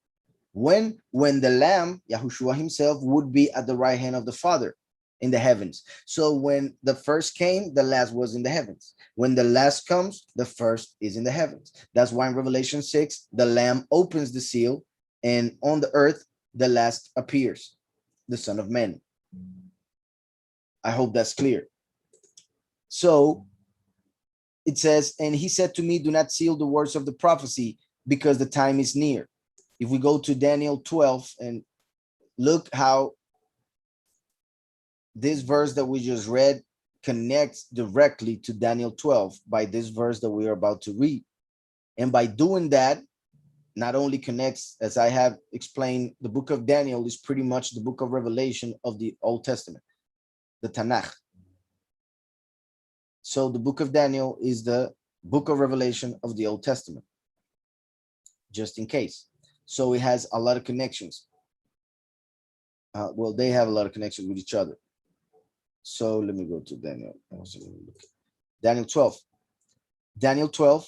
When the Lamb, Yahushua himself, would be at the right hand of the Father in the heavens. So when the first came, the last was in the heavens. When the last comes, the first is in the heavens. That's why in Revelation 6, the Lamb opens the seal, and on the earth, the last appears, the Son of Man. I hope that's clear. So it says, and he said to me, do not seal the words of the prophecy because the time is near. If we go to Daniel 12 and look how this verse that we just read connects directly to Daniel 12 by this verse that we are about to read. And by doing that, not only connects, as I have explained, the book of Daniel is pretty much the book of Revelation of the Old Testament, the Tanakh. So the book of Daniel is the book of Revelation of the Old Testament, just in case. So it has a lot of connections. Well, they have a lot of connections with each other. So let me go to Daniel. Daniel 12. Daniel 12,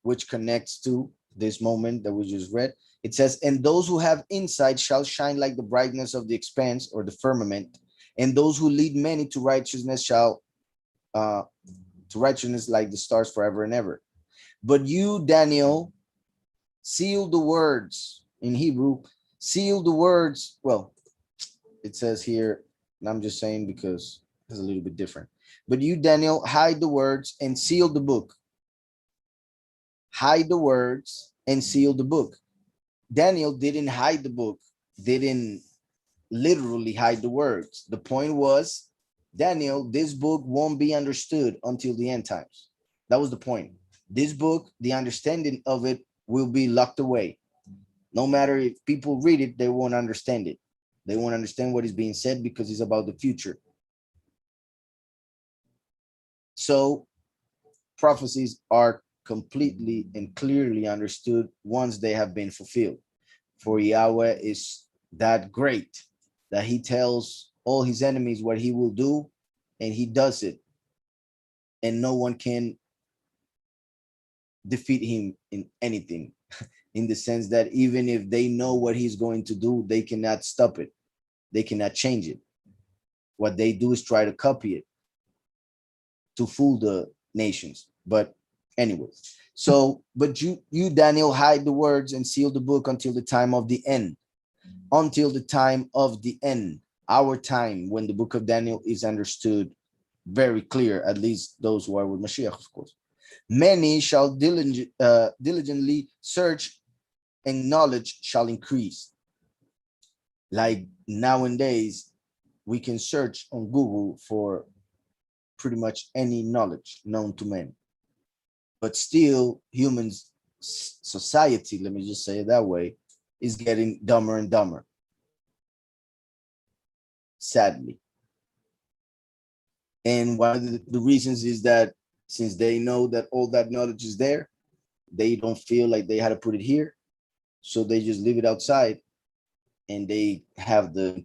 which connects to this moment that we just read. It says, and those who have insight shall shine like the brightness of the expanse or the firmament, and those who lead many to righteousness shall to righteousness like the stars forever and ever. But you, Daniel, seal the words. In Hebrew, seal the words. Well, it says here, and I'm just saying because it's a little bit different. But you, Daniel, hide the words and seal the book. Hide the words and seal the book. Daniel didn't hide the book, didn't literally hide the words. The point was, Daniel, this book won't be understood until the end times. That was the point. This book, the understanding of it will be locked away. No matter if people read it, they won't understand it. They won't understand what is being said because it's about the future. So prophecies are completely and clearly understood once they have been fulfilled. For Yahweh is that great that he tells all his enemies what he will do, and he does it. And no one can defeat him in anything, in the sense that even if they know what he's going to do, they cannot stop it. They cannot change it. What they do is try to copy it to fool the nations. But anyway, so, but you, Daniel, hide the words and seal the book until the time of the end. Until the time of the end. our time when the book of Daniel is understood very clear, at least those who are with Mashiach, of course. Many shall diligently search, and knowledge shall increase. Like nowadays, we can search on Google for pretty much any knowledge known to man. But still, humans, society, let me just say it that way, is getting dumber and dumber, sadly. And one of the reasons is that since they know that all that knowledge is there, they don't feel like they had to put it here. So they just leave it outside and they have the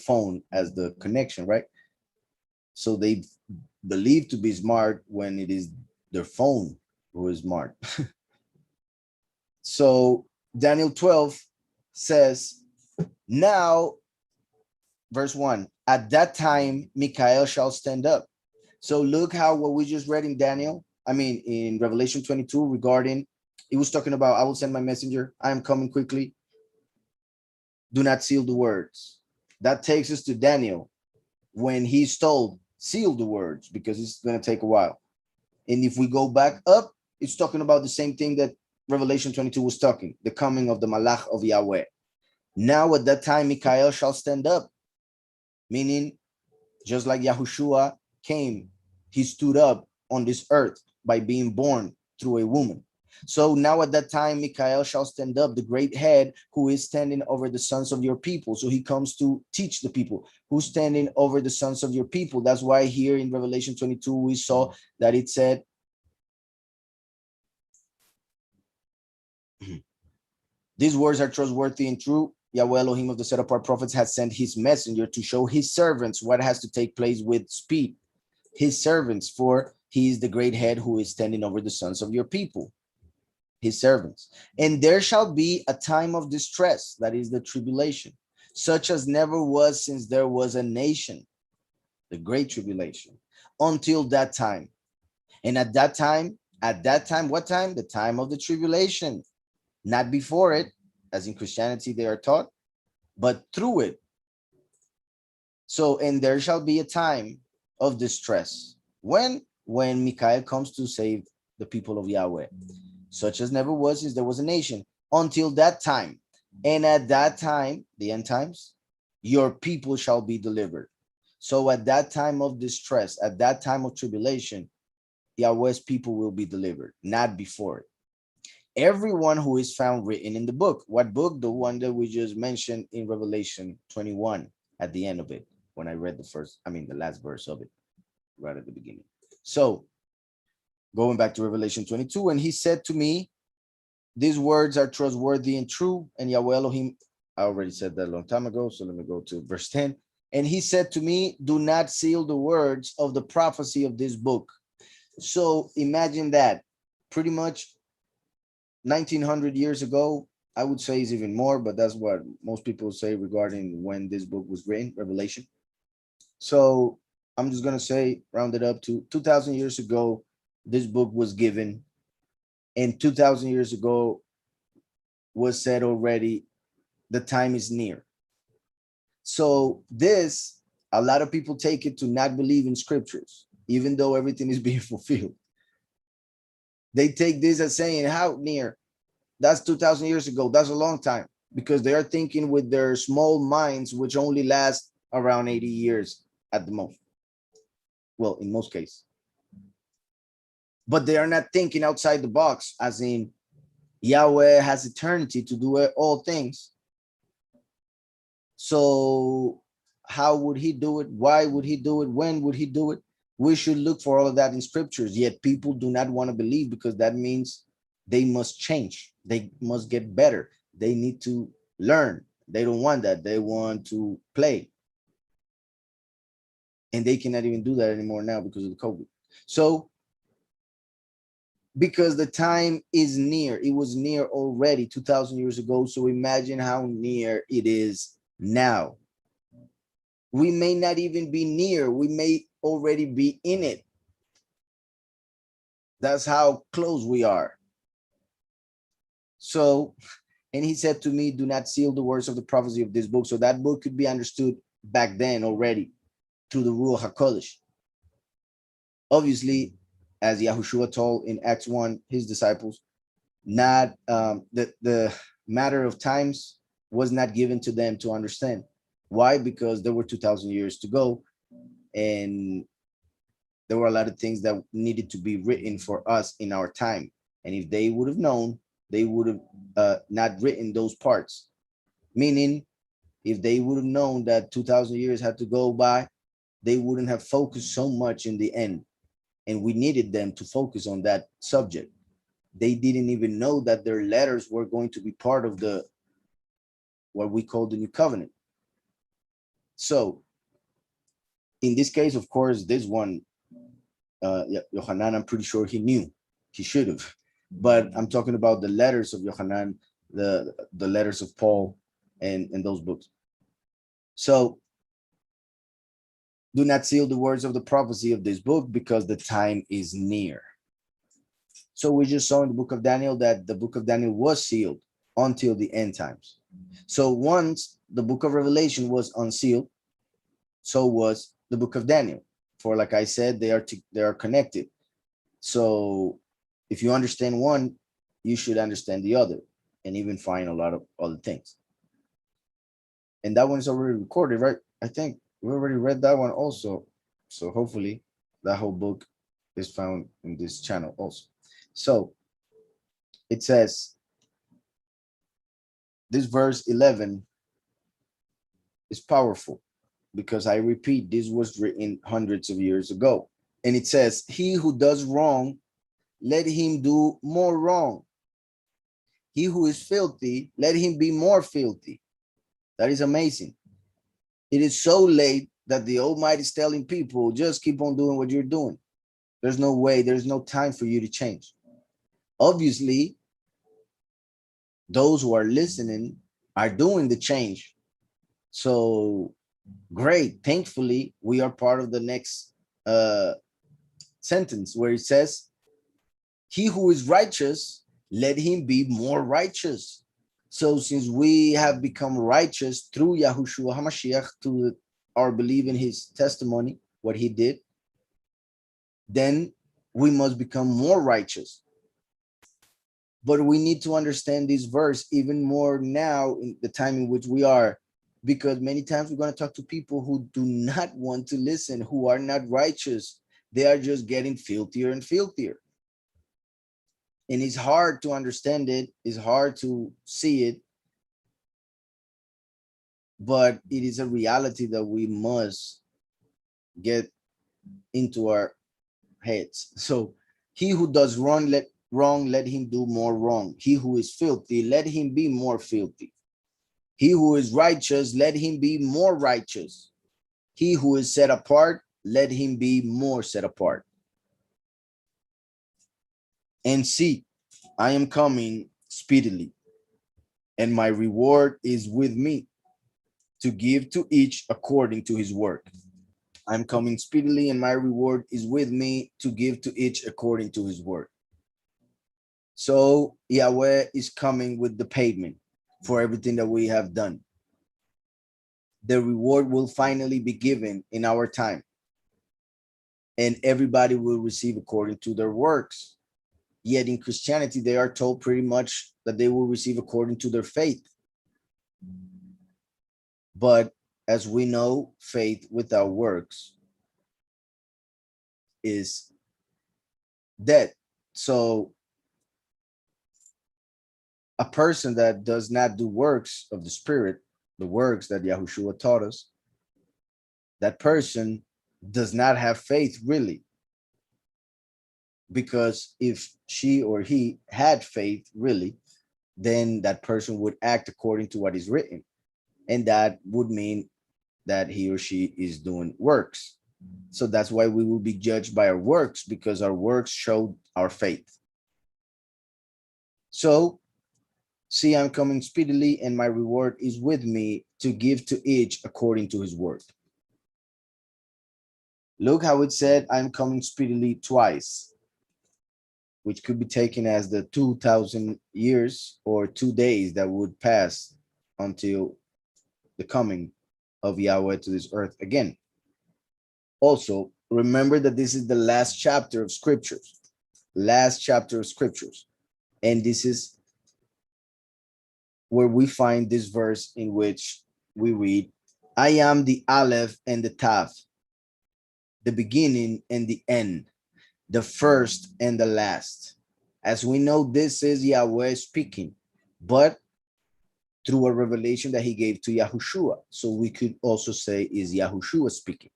phone as the connection, right? So they believe to be smart when it is their phone who is smart. So Daniel 12 says, now, verse 1, at that time, Michael shall stand up. So look how what we just read in Daniel, I mean, in Revelation 22 regarding, it was talking about, I will send my messenger. I am coming quickly. Do not seal the words. That takes us to Daniel when he's told, seal the words because it's going to take a while. And if we go back up, it's talking about the same thing that Revelation 22 was talking, the coming of the Malach of Yahweh. Now at that time, Michael shall stand up, meaning just like Yahushua came, he stood up on this earth by being born through a woman. So now at that time, Michael shall stand up, the great head who is standing over the sons of your people. So he comes to teach the people who's standing over the sons of your people. That's why here in Revelation 22, we saw that it said, these words are trustworthy and true. Yahweh Elohim of the set apart prophets has sent his messenger to show his servants what has to take place with speed. His servants, for he is the great head who is standing over the sons of your people, his servants. And there shall be a time of distress, that is the tribulation, such as never was since there was a nation, the great tribulation, until that time. And at that time, what time? The time of the tribulation, not before it, as in Christianity they are taught, but through it. So, and there shall be a time of distress. When? When Michael comes to save the people of Yahweh, such as never was since there was a nation, until that time. And at that time, the end times, your people shall be delivered. So at that time of distress, at that time of tribulation, Yahweh's people will be delivered, not before it. Everyone who is found written in the book. What book? The one that we just mentioned in Revelation 21 at the end of it, when I read the last verse of it, right at the beginning. So going back to Revelation 22, and he said to me, these words are trustworthy and true. And Yahweh Elohim, I already said that a long time ago, so let me go to verse 10. And he said to me, do not seal the words of the prophecy of this book. So imagine that, pretty much 1900 years ago, I would say is even more, but that's what most people say regarding when this book was written, Revelation. So I'm just going to say, round it up to 2000 years ago, this book was given. And 2000 years ago was said already, the time is near. So this, a lot of people take it to not believe in scriptures, even though everything is being fulfilled. They take this as saying, how near? That's 2000 years ago. That's a long time, because they are thinking with their small minds, which only last around 80 years at the most. Well, in most cases. But they are not thinking outside the box, as in Yahweh has eternity to do all things. So how would he do it? Why would he do it? When would he do it? We should look for all of that in scriptures, yet people do not want to believe, because that means they must change. They must get better. They need to learn. They don't want that. They want to play. And they cannot even do that anymore now because of the COVID. So, because the time is near, it was near already 2000 years ago. So imagine how near it is now. We may not even be near. We may already be in it. That's how close we are. So, and he said to me, do not seal the words of the prophecy of this book. So that book could be understood back then already through the Ruach HaKodesh. Obviously, as Yahushua told in Acts 1, his disciples, not the matter of times was not given to them to understand. Why? Because there were 2,000 years to go, and there were a lot of things that needed to be written for us in our time. And if they would have known, they would have not written those parts. Meaning, if they would have known that 2,000 years had to go by, they wouldn't have focused so much in the end. And we needed them to focus on that subject. They didn't even know that their letters were going to be part of the what we call the new covenant. So in this case, of course, this one, Yohanan, I'm pretty sure he knew. He should have. But I'm talking about the letters of Yohanan, the letters of Paul, and those books. So do not seal the words of the prophecy of this book, because the time is near. So we just saw in the book of Daniel that the book of Daniel was sealed until the end times. So once the book of Revelation was unsealed, so was the book of Daniel. For like I said, they are connected. So if you understand one, you should understand the other, and even find a lot of other things. And that one's already recorded, right? I think we already read that one also. So hopefully that whole book is found in this channel also. So it says, this verse 11 is powerful, because I repeat, this was written hundreds of years ago. And it says, he who does wrong, let him do more wrong. He who is filthy, let him be more filthy. That is amazing. It is so late that the Almighty is telling people, just keep on doing what you're doing. There's no way, there's no time for you to change. Obviously, those who are listening are doing the change. So great. Thankfully, we are part of the next sentence where it says, he who is righteous, let him be more righteous. So since we have become righteous through Yahushua HaMashiach, through our belief in his testimony, what he did, then we must become more righteous. But we need to understand this verse even more now in the time in which we are, because many times we're going to talk to people who do not want to listen, who are not righteous. They are just getting filthier and filthier. And it's hard to understand it. It's hard to see it. But it is a reality that we must get into our heads. So he who does wrong, let him do more wrong. He who is filthy, let him be more filthy. He who is righteous, let him be more righteous. He who is set apart, let him be more set apart. And see, I am coming speedily, and my reward is with me to give to each according to his work. I'm coming speedily, and my reward is with me to give to each according to his work. So Yahweh is coming with the payment for everything that we have done. The reward will finally be given in our time, and everybody will receive according to their works. Yet in Christianity, they are told pretty much that they will receive according to their faith. But as we know, faith without works is dead. So a person that does not do works of the Spirit, the works that Yahushua taught us, that person does not have faith really. Because if she or he had faith really, then that person would act according to what is written. And that would mean that he or she is doing works. So that's why we will be judged by our works, because our works show our faith. So, see, I'm coming speedily, and my reward is with me to give to each according to his work. Look how it said, I'm coming speedily twice, which could be taken as the 2,000 years or 2 days that would pass until the coming of Yahweh to this earth again. Also, remember that this is the last chapter of scriptures, last chapter of scriptures. And this is where we find this verse in which we read, I am the Aleph and the Tav, the beginning and the end, the first and the last. As we know, this is Yahweh speaking, but through a revelation that he gave to Yahushua. So we could also say is Yahushua speaking,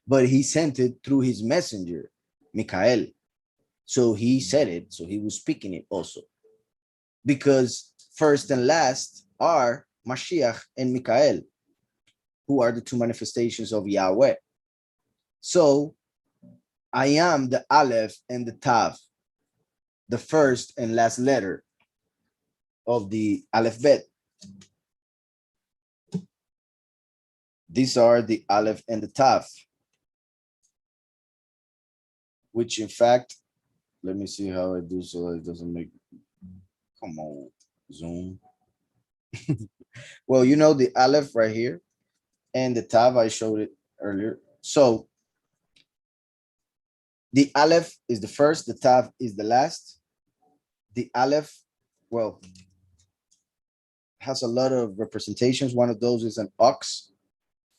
but he sent it through his messenger, Michael. So he said it, so he was speaking it also. Because first and last are Mashiach and Michael, who are the two manifestations of Yahweh. So I am the Aleph and the Tav, the first and last letter of the Aleph Bet. These are the Aleph and the Tav, which in fact, let me see how I do so it doesn't make, come on, zoom. Well, you know the Aleph right here and the Tav, I showed it earlier. So the Aleph is the first, the Tav is the last. The Aleph, well, has a lot of representations. One of those is an ox,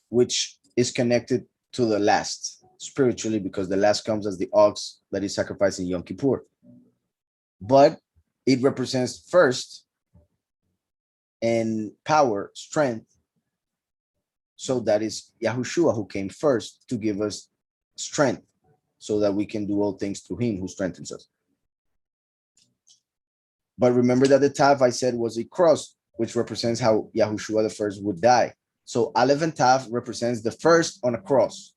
which is connected to the last spiritually, because the last comes as the ox that is sacrificed in Yom Kippur. But it represents first and power, strength. So that is Yahushua, who came first to give us strength so that we can do all things through him who strengthens us. But remember that the Tav I said was a cross, which represents how Yahushua the first would die. So Aleph and Tav represents the first on a cross.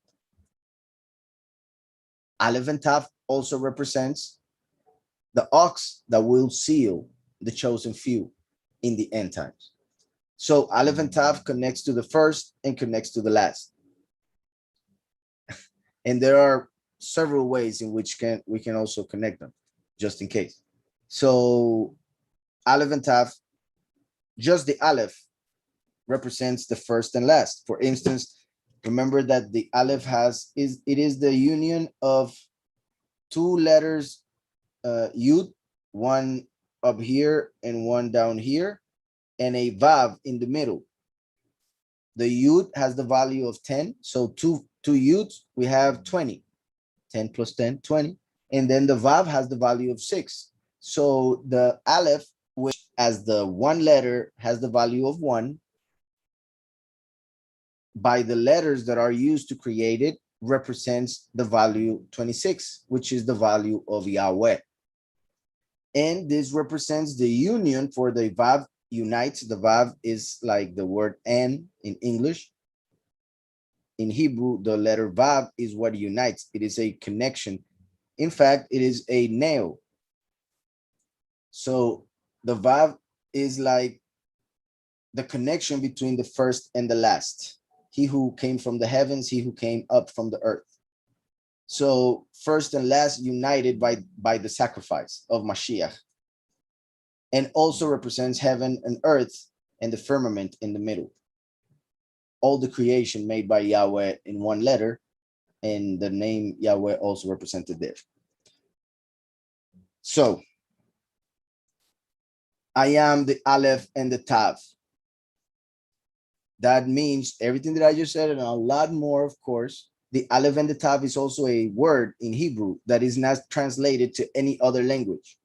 Aleph and Tav also represents the ox that will seal the chosen few in the end times. So Aleph and Tav connects to the first and connects to the last. And there are several ways in which we can also connect them, just in case. So Aleph and Tav, just the Aleph represents the first and last. For instance, remember that the Aleph is the union of two letters, Yud, one up here and one down here, and a Vav in the middle. The Yud has the value of 10. So two Yuds, we have 20. 10 plus 10, 20. And then the Vav has the value of 6. So the Aleph, which as the one letter has the value of 1, by the letters that are used to create it, represents the value 26, which is the value of Yahweh. And this represents the union for the Vav unites. The Vav is like the word "and" in English. In Hebrew, the letter Vav is what unites. It is a connection. In fact, it is a nail. So the Vav is like the connection between the first and the last. He who came from the heavens, he who came up from the earth. So first and last united by the sacrifice of Mashiach, and also represents heaven and earth and the firmament in the middle. All the creation made by Yahweh in one letter, and the name Yahweh also represented there. So I am the Aleph and the Tav. That means everything that I just said and a lot more, of course. The Aleph and the Tav is also a word in Hebrew that is not translated to any other language.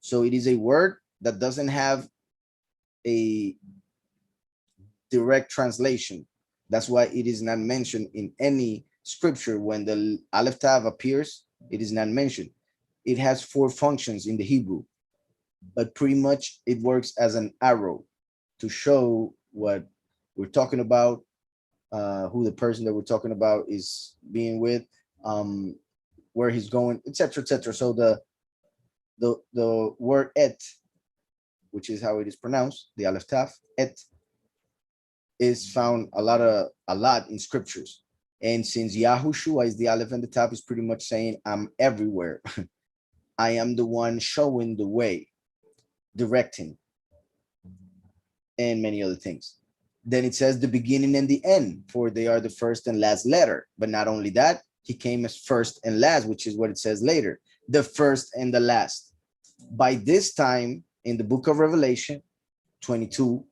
So it is a word that doesn't have a direct translation. That's why it is not mentioned in any scripture. When the Aleph Tav appears, it is not mentioned. It has 4 functions in the Hebrew, but pretty much it works as an arrow to show what we're talking about, who the person that we're talking about is being with, where he's going, etc., etc. So the word et, which is how it is pronounced, the Aleph Tav, et, is found a lot in scriptures. And since Yahushua is the Aleph and the Tav, is pretty much saying I'm everywhere. I am the one showing the way, directing, and many other things. Then it says the beginning and the end, for they are the first and last letter. But not only that, he came as first and last, which is what it says later, the first and the last. By this time in the book of Revelation 22,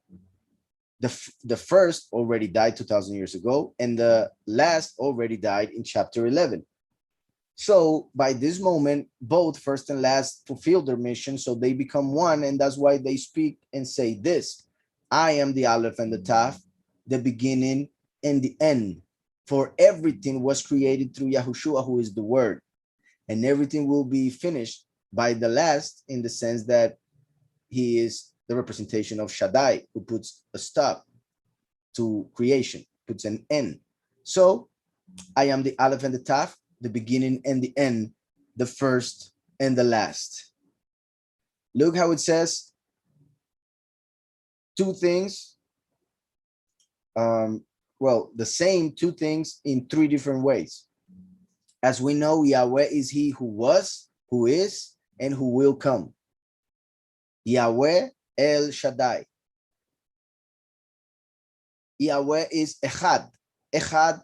the first already died 2,000 years ago, and the last already died in chapter 11. So by this moment, both first and last fulfilled their mission, so they become one, and that's why they speak and say this: I am the Aleph and the Taf, the beginning and the end. For everything was created through Yahushua, who is the Word, and everything will be finished by the last, in the sense that he is the representation of Shaddai, who puts a stop to creation, puts an end. So I am the Aleph and the Taf, the beginning and the end, the first and the last. Look how it says two things. Well, the same two things in three different ways. As we know, Yahweh is he who was, who is, and who will come. Yahweh El Shaddai. Yahweh is Echad. Echad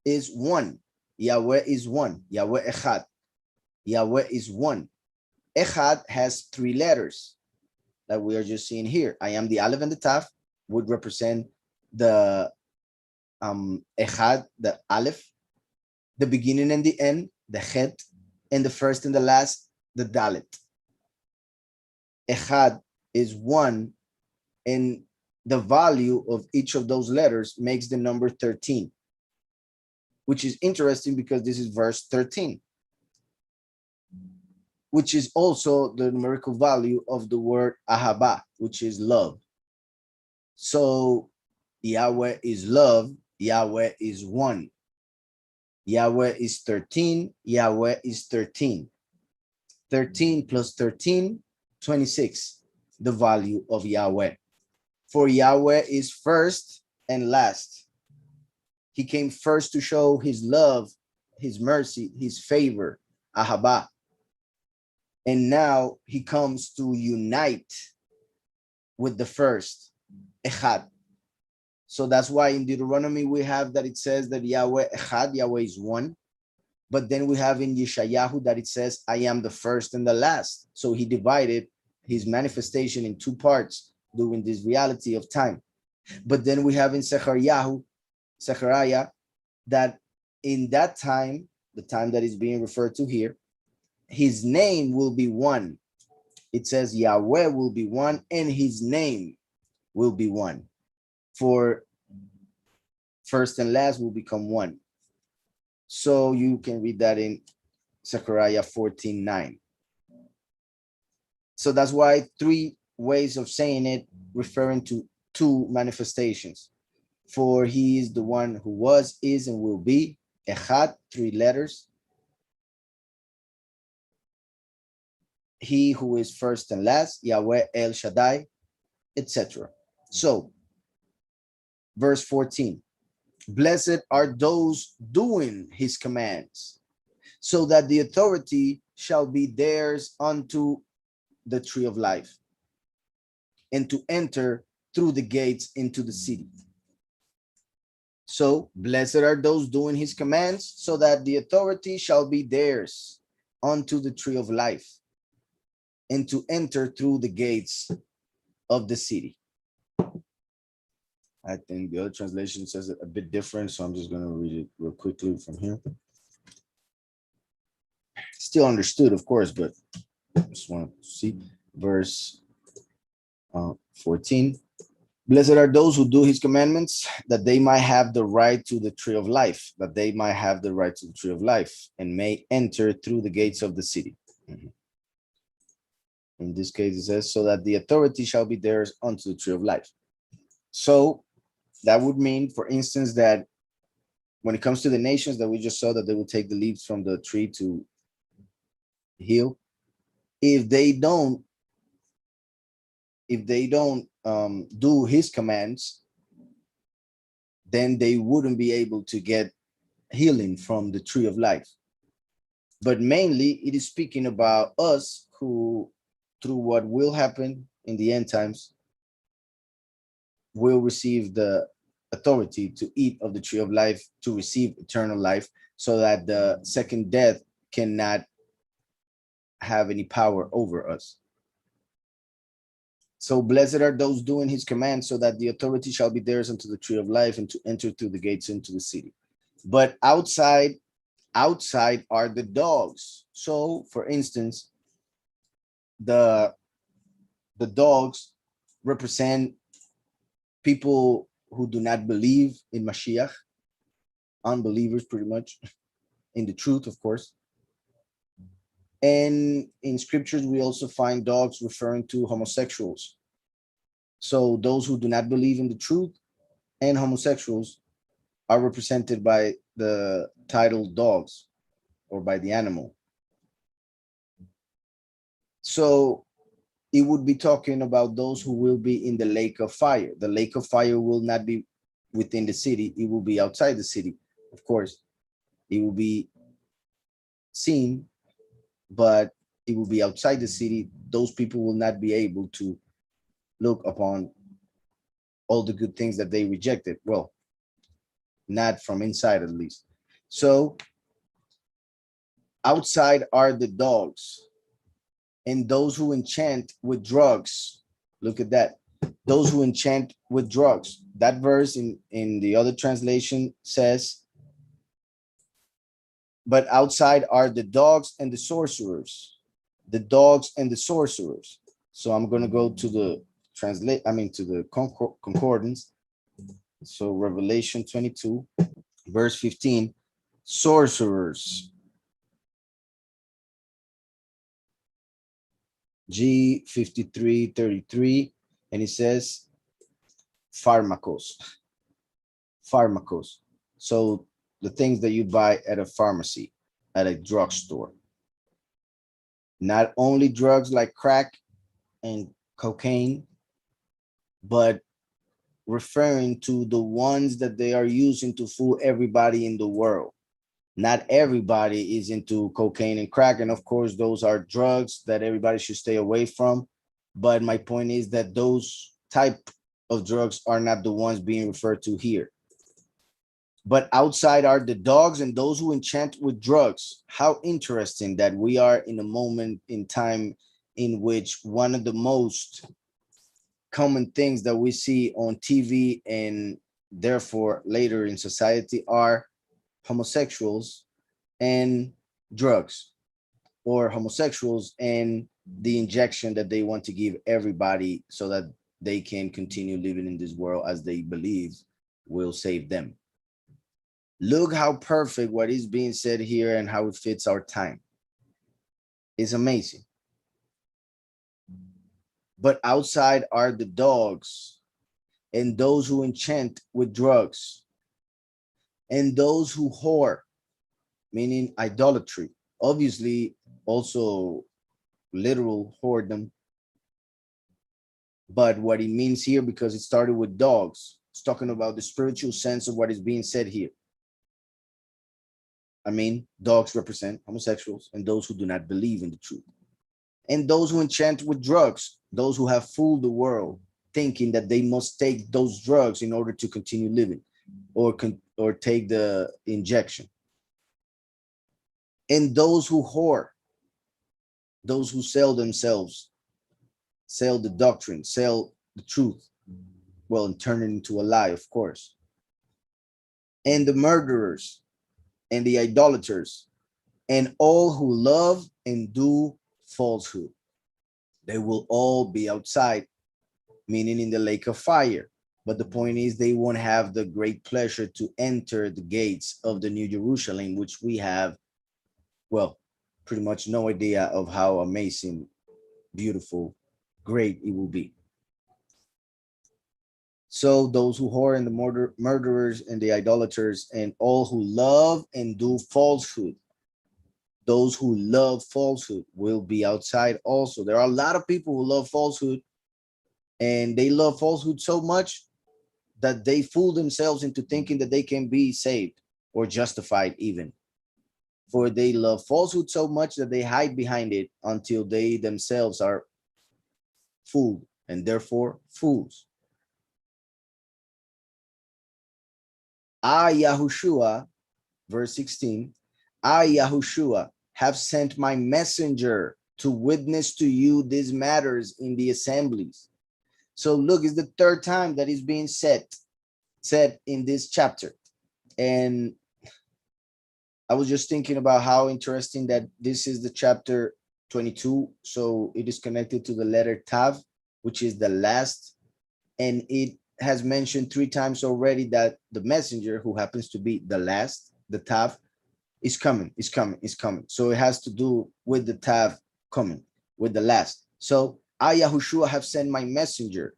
is one. Yahweh is one. Yahweh Echad. Yahweh is one. Echad has three letters that we are just seeing here. I am the Aleph and the Taf would represent the Echad, the Aleph, the beginning and the end, the Het, and the first and the last, the Dalet. Echad is one, and the value of each of those letters makes the number 13, which is interesting because this is verse 13, which is also the numerical value of the word Ahaba, which is love. So Yahweh is love, Yahweh is one. Yahweh is 13, Yahweh is 13. 13 plus 13, 26, the value of Yahweh. For Yahweh is first and last. He came first to show his love, his mercy, his favor, Ahaba. And now he comes to unite with the first, Echad. So that's why in Deuteronomy we have that it says that Yahweh Echad, Yahweh is one. But then we have in Yeshayahu that it says, I am the first and the last. So he divided his manifestation in two parts during this reality of time. But then we have in Zechariah, that in that time, the time that is being referred to here, his name will be one. It says Yahweh will be one and his name will be one. For first and last will become one. So you can read that in Zechariah 14:9. So that's why three ways of saying it, referring to two manifestations. For he is the one who was, is, and will be. Echad, three letters. He who is first and last, Yahweh El Shaddai, etc. So, verse 14. Blessed are those doing his commands, so that the authority shall be theirs unto the tree of life, and to enter through the gates into the city. So, blessed are those doing his commands, so that the authority shall be theirs unto the tree of life, and to enter through the gates of the city. I think the other translation says it a bit different, so I'm just going to read it real quickly from here. Still understood, of course, but I just want to see verse 14. Blessed are those who do his commandments, that they might have the right to the tree of life, that they might have the right to the tree of life, and may enter through the gates of the city. In this case, it says, so that the authority shall be theirs unto the tree of life. So that would mean, for instance, that when it comes to the nations that we just saw, that they will take the leaves from the tree to heal. If they don't do his commands, then they wouldn't be able to get healing from the tree of life. But mainly it is speaking about us who, through what will happen in the end times, will receive the authority to eat of the tree of life, to receive eternal life, so that the second death cannot have any power over us. So blessed are those doing his commands, so that the authority shall be theirs unto the tree of life and to enter through the gates into the city. But outside are the dogs. So for instance, the dogs represent people who do not believe in Mashiach, unbelievers pretty much, in the truth, of course. And in scriptures, we also find dogs referring to homosexuals. So those who do not believe in the truth and homosexuals are represented by the title dogs, or by the animal. So it would be talking about those who will be in the lake of fire. The lake of fire will not be within the city. It will be outside the city. Of course, it will be seen, but it will be outside the city. Those people will not be able to look upon all the good things that they rejected. Well, not from inside at least. So outside are the dogs and those who enchant with drugs. Look at that. Those who enchant with drugs. That verse in the other translation says, but outside are the dogs and the sorcerers. The dogs and the sorcerers. So I'm going to go to the to the concordance. So Revelation 22, verse 15, sorcerers. G5333, and it says pharmacos. Pharmacos. So the things that you buy at a pharmacy, at a drugstore. Not only drugs like crack and cocaine, but referring to the ones that they are using to fool everybody in the world. Not everybody is into cocaine and crack, and of course those are drugs that everybody should stay away from. But my point is that those type of drugs are not the ones being referred to here. But outside are the dogs and those who enchant with drugs. How interesting that we are in a moment in time in which one of the most common things that we see on TV and therefore later in society are homosexuals and drugs, or homosexuals and the injection that they want to give everybody so that they can continue living in this world as they believe will save them. Look how perfect what is being said here and how it fits our time. It's amazing. But outside are the dogs and those who enchant with drugs and those who whore, meaning idolatry. Obviously, also literal whoredom. But what it means here, because it started with dogs, it's talking about the spiritual sense of what is being said here. I mean, dogs represent homosexuals and those who do not believe in the truth. And those who enchant with drugs, those who have fooled the world, thinking that they must take those drugs in order to continue living, or take the injection. And those who whore, those who sell themselves, sell the doctrine, sell the truth, well, and turn it into a lie, of course. And the murderers and the idolaters and all who love and do falsehood. They will all be outside, meaning in the lake of fire. But the point is, they won't have the great pleasure to enter the gates of the New Jerusalem, which we have, well, pretty much no idea of how amazing, beautiful, great it will be. So those who whore and the murderers and the idolaters and all who love and do falsehood, those who love falsehood will be outside also. There are a lot of people who love falsehood, and they love falsehood so much that they fool themselves into thinking that they can be saved or justified even. For they love falsehood so much that they hide behind it until they themselves are fooled and therefore fools. I, Yahushua, verse 16, I, Yahushua, have sent my messenger to witness to you these matters in the assemblies. So look, it's the third time that is being said in this chapter. And I was just thinking about how interesting that this is the chapter 22. So it is connected to the letter Tav, which is the last. And it has mentioned 3 times already that the messenger, who happens to be the last, the Tav, is coming. So it has to do with the Tav coming, with the last. So I, Yahushua, have sent my messenger.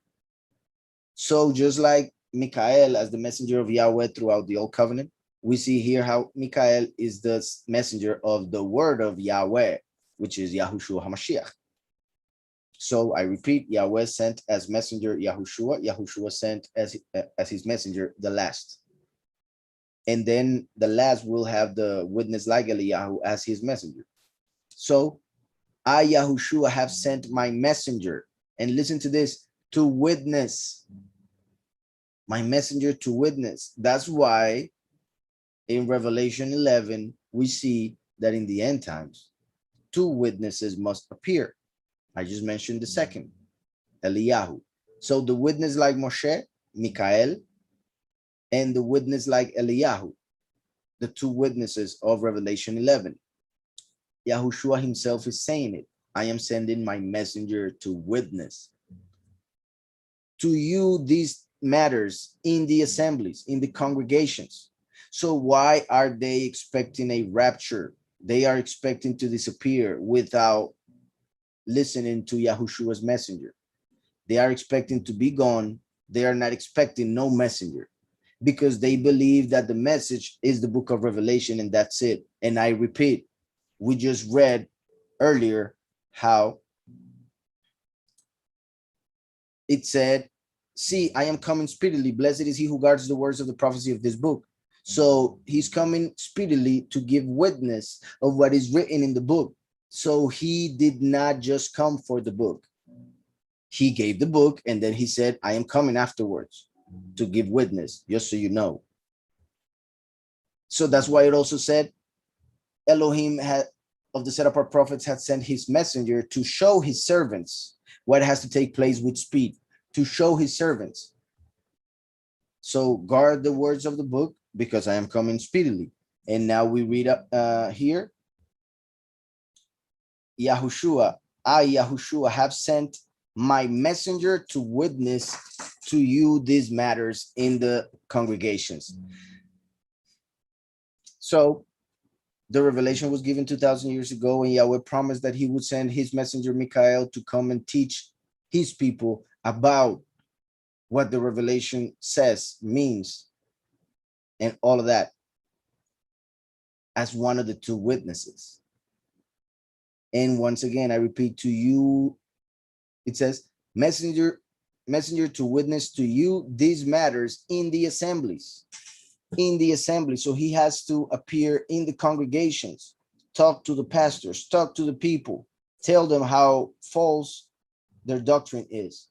So just like Michael as the messenger of Yahweh throughout the Old Covenant, we see here how Michael is the messenger of the word of Yahweh, which is Yahushua HaMashiach. So I repeat, Yahweh sent as messenger Yahushua. Yahushua sent as his messenger the last. And then the last will have the witness like Eliyahu as his messenger. So I, Yahushua, have sent my messenger. And listen to this, to witness. My messenger to witness. That's why in Revelation 11, we see that in the end times, 2 witnesses must appear. I just mentioned the second, Eliyahu. So the witness like Moshe, Michael, and the witness like Eliyahu, the 2 witnesses of Revelation 11. Yahushua himself is saying it. I am sending my messenger to witness to you these matters in the assemblies, in the congregations. So why are they expecting a rapture? They are expecting to disappear without listening to Yahushua's messenger. They are expecting to be gone. They are not expecting no messenger because they believe that the message is the book of Revelation and that's it. And I repeat, we just read earlier how it said, see, I am coming speedily. Blessed is he who guards the words of the prophecy of this book. So he's coming speedily to give witness of what is written in the book. So he did not just come for the book. He gave the book and then he said, I am coming afterwards to give witness, just so you know. So that's why it also said, Elohim had of the set apart prophets had sent his messenger to show his servants what has to take place with speed, to show his servants. So guard the words of the book because I am coming speedily. And now we read here, Yahushua, I, Yahushua, have sent my messenger to witness to you these matters in the congregations. So the revelation was given 2,000 years ago, and Yahweh promised that he would send his messenger Michael to come and teach his people about what the revelation says, means, and all of that as one of the 2 witnesses. And once again, I repeat to you, it says, messenger to witness to you these matters in the assemblies. In the assembly. So he has to appear in the congregations, talk to the pastors, talk to the people, tell them how false their doctrine is.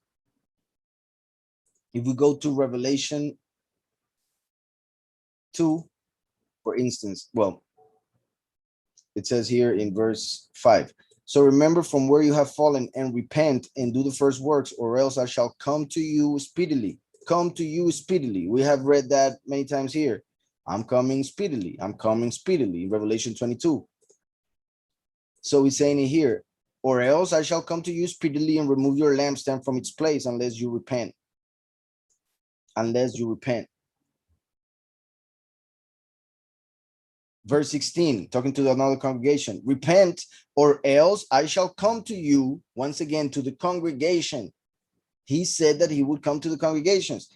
If we go to Revelation 2, for instance, well, it says here in verse 5, so remember from where you have fallen and repent and do the first works, or else I shall come to you speedily. Come to you speedily. We have read that many times here. I'm coming speedily. I'm coming speedily in Revelation 22. So he's saying it here, or else I shall come to you speedily and remove your lampstand from its place unless you repent. Unless you repent. Verse 16, talking to another congregation, repent, or else I shall come to you, once again, to the congregation. He said that he would come to the congregations,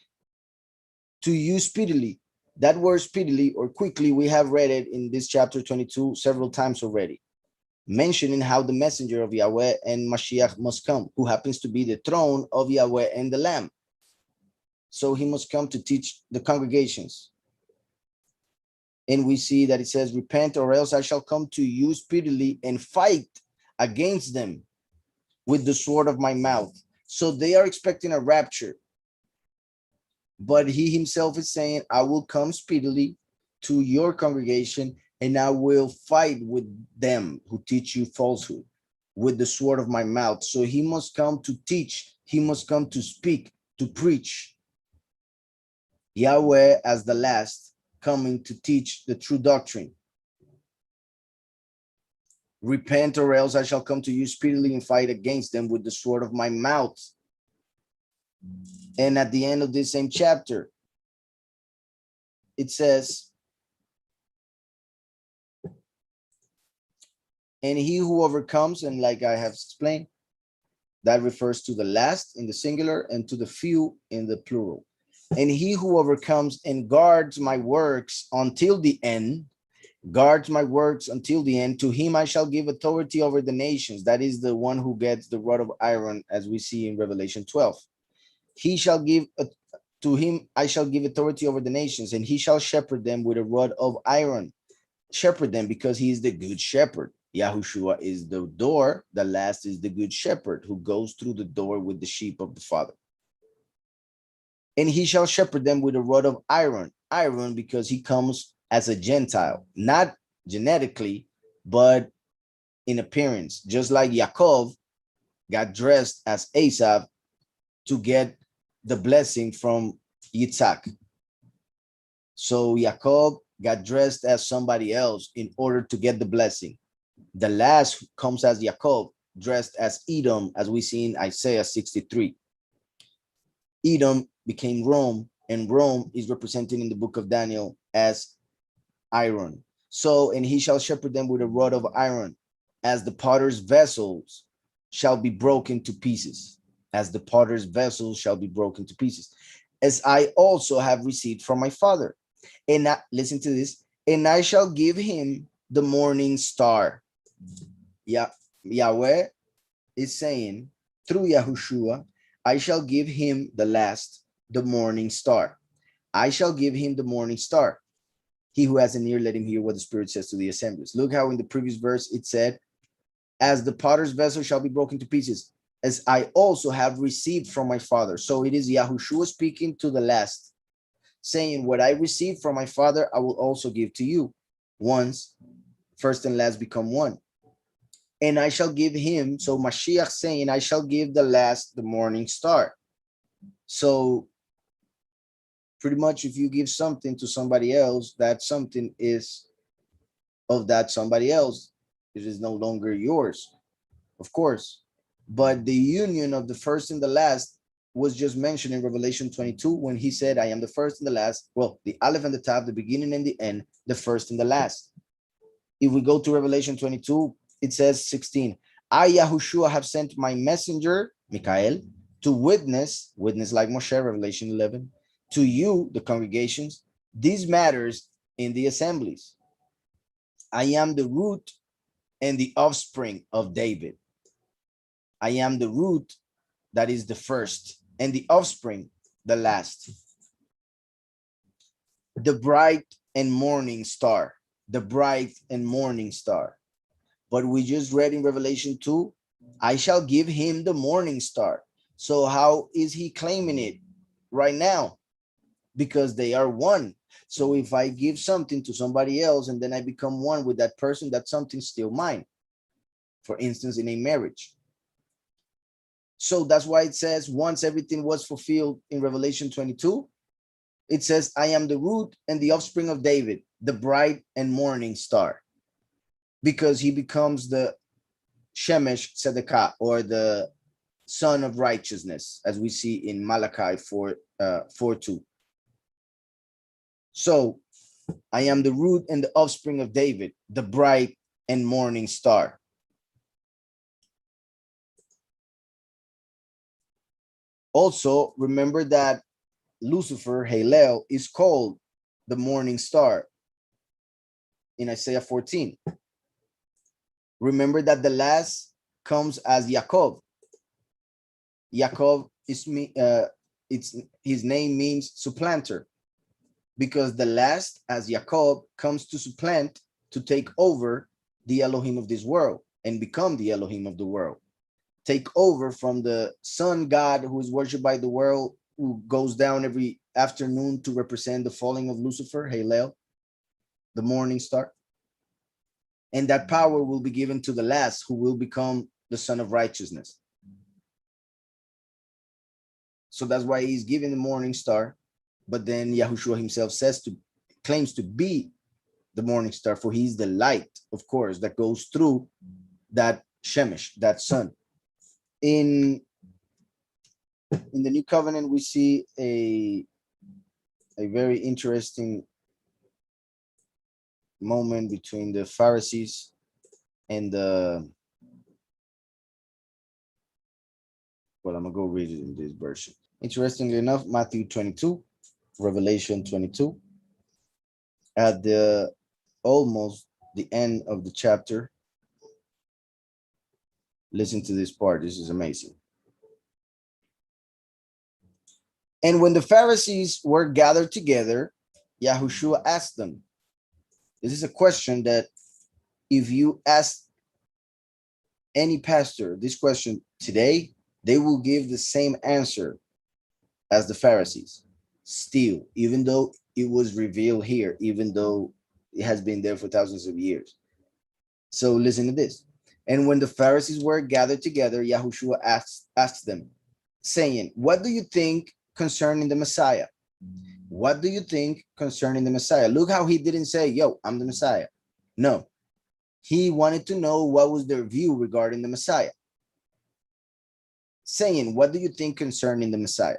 to you speedily. That word speedily or quickly, we have read it in this chapter 22 several times already, mentioning how the messenger of Yahweh and Mashiach must come, who happens to be the throne of Yahweh and the Lamb. So he must come to teach the congregations. And we see that it says, repent, or else I shall come to you speedily and fight against them with the sword of my mouth. So they are expecting a rapture. But he himself is saying, I will come speedily to your congregation, and I will fight with them who teach you falsehood with the sword of my mouth. So he must come to teach, he must come to speak, to preach. Yahweh as the last, coming to teach the true doctrine. Repent, or else I shall come to you speedily and fight against them with the sword of my mouth. And at the end of this same chapter, it says, and he who overcomes, and like I have explained, that refers to the last in the singular and to the few in the plural. And he who overcomes and guards my works until the end, guards my works until the end, to him I shall give authority over the nations. That is the one who gets the rod of iron, as we see in Revelation 12. He shall give, to him I shall give authority over the nations, and he shall shepherd them with a rod of iron. Shepherd them because he is the good shepherd. Yahushua is the door. The last is the good shepherd who goes through the door with the sheep of the Father. And he shall shepherd them with a rod of iron. Iron because he comes as a Gentile, not genetically, but in appearance. Just like Yaakov got dressed as Esau to get the blessing from Yitzhak. So Yaakov got dressed as somebody else in order to get the blessing. The last comes as Yaakov, dressed as Edom, as we see in Isaiah 63. Edom became Rome, and Rome is represented in the book of Daniel as iron. So, and he shall shepherd them with a rod of iron, as the potter's vessels shall be broken to pieces. As the potter's vessels shall be broken to pieces. As I also have received from my Father. And listen to this, and I shall give him the morning star. Yahweh is saying through Yahushua, I shall give him the last, the morning star. I shall give him the morning star. He who has an ear, let him hear what the Spirit says to the assemblies. Look how in the previous verse it said, as the potter's vessel shall be broken to pieces, as I also have received from my Father. So it is Yahushua speaking to the last, saying, what I received from my Father, I will also give to you. Once, first and last become one. And I shall give him, so Mashiach saying, I shall give the last the morning star. So pretty much if you give something to somebody else, that something is of that somebody else. It is no longer yours, of course. But the union of the first and the last was just mentioned in Revelation 22 when he said, I am the first and the last. Well, the Aleph and the Tav, the beginning and the end, the first and the last. If we go to Revelation 22, it says 16, I, Yahushua, have sent my messenger, Michael, to witness like Moshe, Revelation 11, to you, the congregations, these matters in the assemblies. I am the root and the offspring of David. I am the root, that is the first, and the offspring, the last. The bright and morning star, the bright and morning star. But we just read in Revelation 2, I shall give him the morning star. So how is he claiming it right now? Because they are one. So if I give something to somebody else and then I become one with that person, that something's still mine. For instance, in a marriage. So that's why it says once everything was fulfilled in Revelation 22, it says, I am the root and the offspring of David, the bright and morning star. Because he becomes the Shemesh Tzedakah, or the son of righteousness, as we see in Malachi 4:2. So I am the root and the offspring of David, the bright and morning star. Also, remember that Lucifer, Halel, is called the morning star in Isaiah 14. Remember that the last comes as Yaakov. Yaakov is his name means supplanter, because the last as Yaakov comes to supplant, to take over the Elohim of this world and become the Elohim of the world. Take over from the sun god who is worshipped by the world, who goes down every afternoon to represent the falling of Lucifer, Halel, the morning star. And that power will be given to the last, who will become the son of righteousness. So that's why he's given the morning star. But then Yahushua himself claims to be the morning star, for he's the light, of course, that goes through that Shemesh, that sun. In the New Covenant, we see a very interesting moment between the Pharisees and I'm gonna go read it in this version. Interestingly enough, Matthew 22, Revelation 22, at the almost the end of the chapter. Listen to this part. This is amazing. And when the Pharisees were gathered together, Yahushua asked them. This is a question that if you ask any pastor this question today, they will give the same answer as the Pharisees. Still, even though it was revealed here, even though it has been there for thousands of years. So listen to this. And when the Pharisees were gathered together, Yahushua asked them, saying, what do you think concerning the Messiah? What do you think concerning the Messiah? Look how he didn't say, yo, I'm the Messiah. No, he wanted to know what was their view regarding the Messiah. Saying, what do you think concerning the Messiah?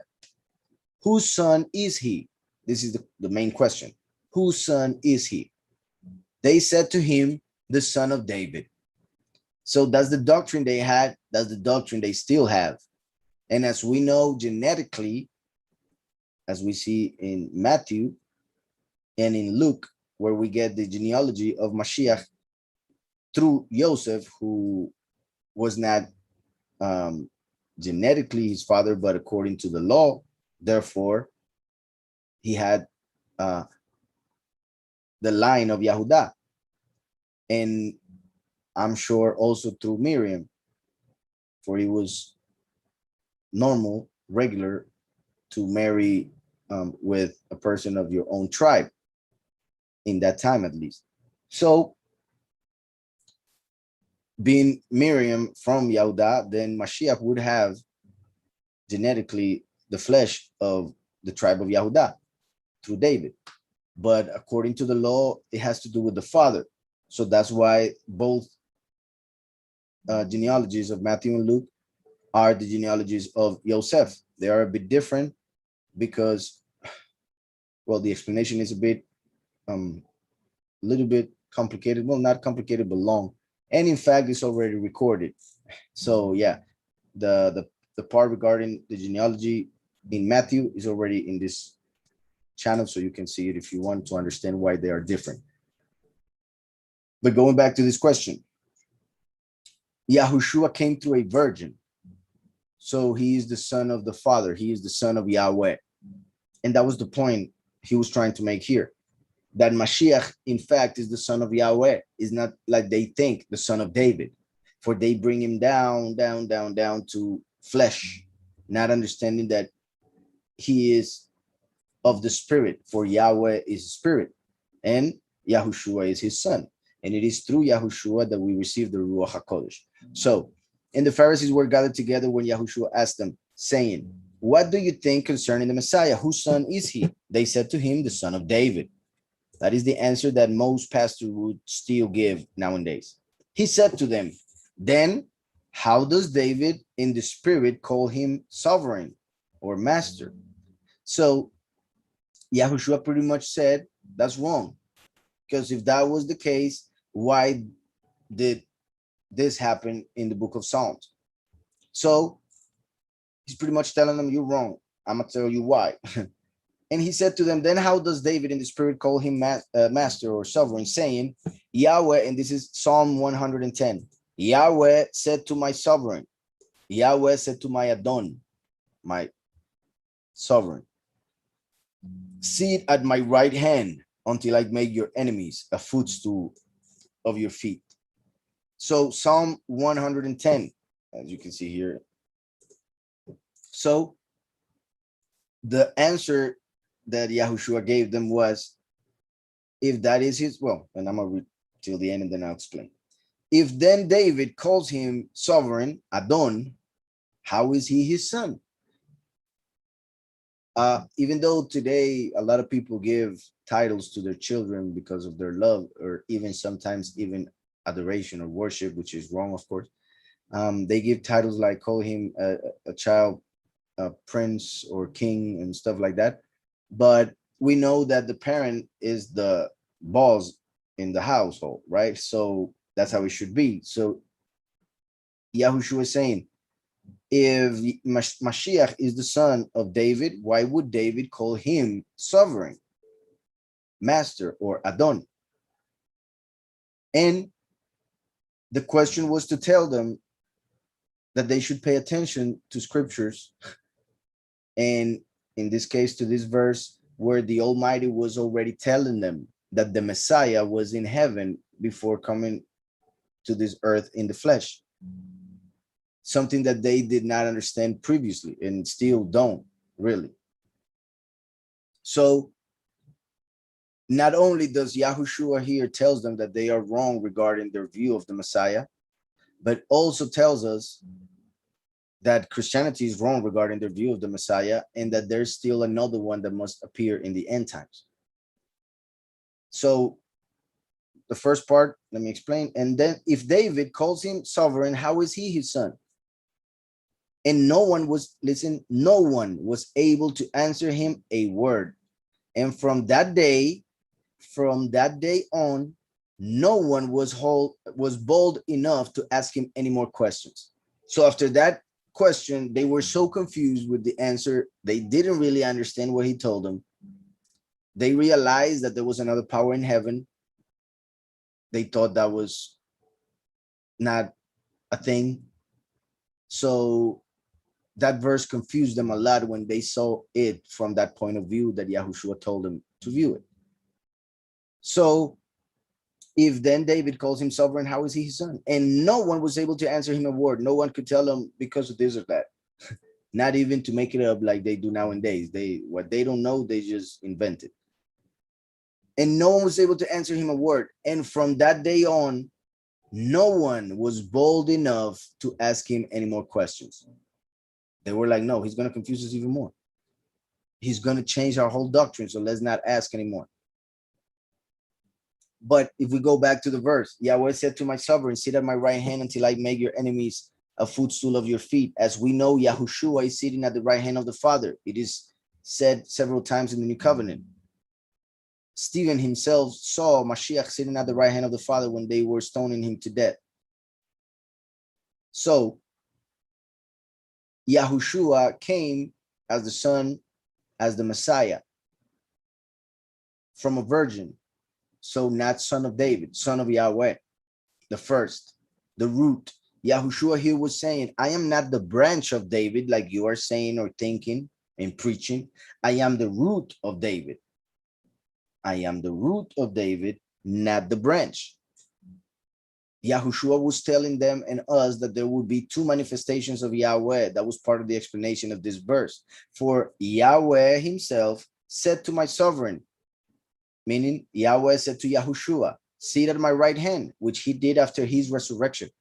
Whose son is he? This is the main question. Whose son is he? They said to him, the son of David. So that's the doctrine they had. That's the doctrine they still have. And as we know genetically, as we see in Matthew and in Luke, where we get the genealogy of Mashiach through Joseph, who was not genetically his father, but according to the law, therefore, he had the line of Yehudah. And I'm sure also through Miriam, for it was normal, regular to marry with a person of your own tribe in that time, at least. So being Miriam from Yehudah, then Mashiach would have genetically the flesh of the tribe of Yehudah through David. But according to the law, it has to do with the father. So that's why both genealogies of Matthew and Luke are the genealogies of Joseph. They are a bit different because, well, the explanation is a little bit complicated. Well, not complicated, but long. And in fact, it's already recorded. So yeah, the part regarding the genealogy in Matthew is already in this channel, so you can see it if you want to understand why they are different. But going back to this question, Yahushua came through a virgin. So he is the son of the Father. He is the son of Yahweh. And that was the point he was trying to make here. That Mashiach, in fact, is the son of Yahweh. Is not like they think, the son of David. For they bring him down to flesh, not understanding that he is of the spirit, for Yahweh is spirit, and Yahushua is his son. And it is through Yahushua that we receive the Ruach HaKodesh. So, and the Pharisees were gathered together when Yahushua asked them, saying, what do you think concerning the Messiah? Whose son is he? They said to him, the son of David. That is the answer that most pastors would still give nowadays. He said to them, then how does David in the spirit call him sovereign or master? So Yahushua pretty much said, that's wrong. Because if that was the case, why did this happen in the book of Psalms? So he's pretty much telling them, you're wrong. I'm going to tell you why. And he said to them, then how does David in the spirit call him master or sovereign, saying, Yahweh, and this is Psalm 110, Yahweh said to my sovereign, Yahweh said to my Adon, my sovereign, sit at my right hand until I make your enemies a footstool of your feet. So Psalm 110, as you can see here. So the answer that Yahushua gave them was, if that is his, well, and I'm going to read till the end and then I'll explain. If then David calls him sovereign, Adon, how is he his son? Even though today a lot of people give titles to their children because of their love, or even sometimes even adoration or worship, which is wrong, of course. They give titles like call him a child, a prince or king and stuff like that. But we know that the parent is the boss in the household, right? So that's how it should be. So Yahushua is saying, if Mashiach is the son of David, why would David call him sovereign, master, or Adon? And the question was to tell them that they should pay attention to scriptures, and in this case to this verse where the Almighty was already telling them that the Messiah was in heaven before coming to this earth in the flesh, something that they did not understand previously and still don't really. So not only does Yahushua here tells them that they are wrong regarding their view of the Messiah, but also tells us that Christianity is wrong regarding their view of the Messiah, and that there's still another one that must appear in the end times. So the first part, let me explain. And then if David calls him sovereign, how is he his son? And no one was, listen, no one was able to answer him a word. And from that day on, no one was bold enough to ask him any more questions. So after that question, they were so confused with the answer, they didn't really understand what he told them. They realized that there was another power in heaven. They thought that was not a thing. So that verse confused them a lot when they saw it from that point of view that Yahushua told them to view it. So if then David calls him sovereign, how is he his son? And no one was able to answer him a word. No one could tell him because of this or that. Not even to make it up like they do nowadays. What they don't know, they just invent it. And no one was able to answer him a word. And from that day on, no one was bold enough to ask him any more questions. They were like, no, he's going to confuse us even more. He's going to change our whole doctrine. So let's not ask anymore. But if we go back to the verse, Yahweh said to my sovereign, sit at my right hand until I make your enemies a footstool of your feet. As we know, Yahushua is sitting at the right hand of the Father. It is said several times in the New Covenant. Stephen himself saw Mashiach sitting at the right hand of the Father when they were stoning him to death. So Yahushua came as the son, as the Messiah from a virgin. So not son of David, son of Yahweh, the first, the root. Yahushua here was saying, I am not the branch of David like you are saying or thinking and preaching. I am the root of David. I am the root of David, not the branch. Yahushua was telling them and us that there would be two manifestations of Yahweh. That was part of the explanation of this verse. For Yahweh himself said to my sovereign, meaning Yahweh said to Yahushua, sit at my right hand, which he did after his resurrection,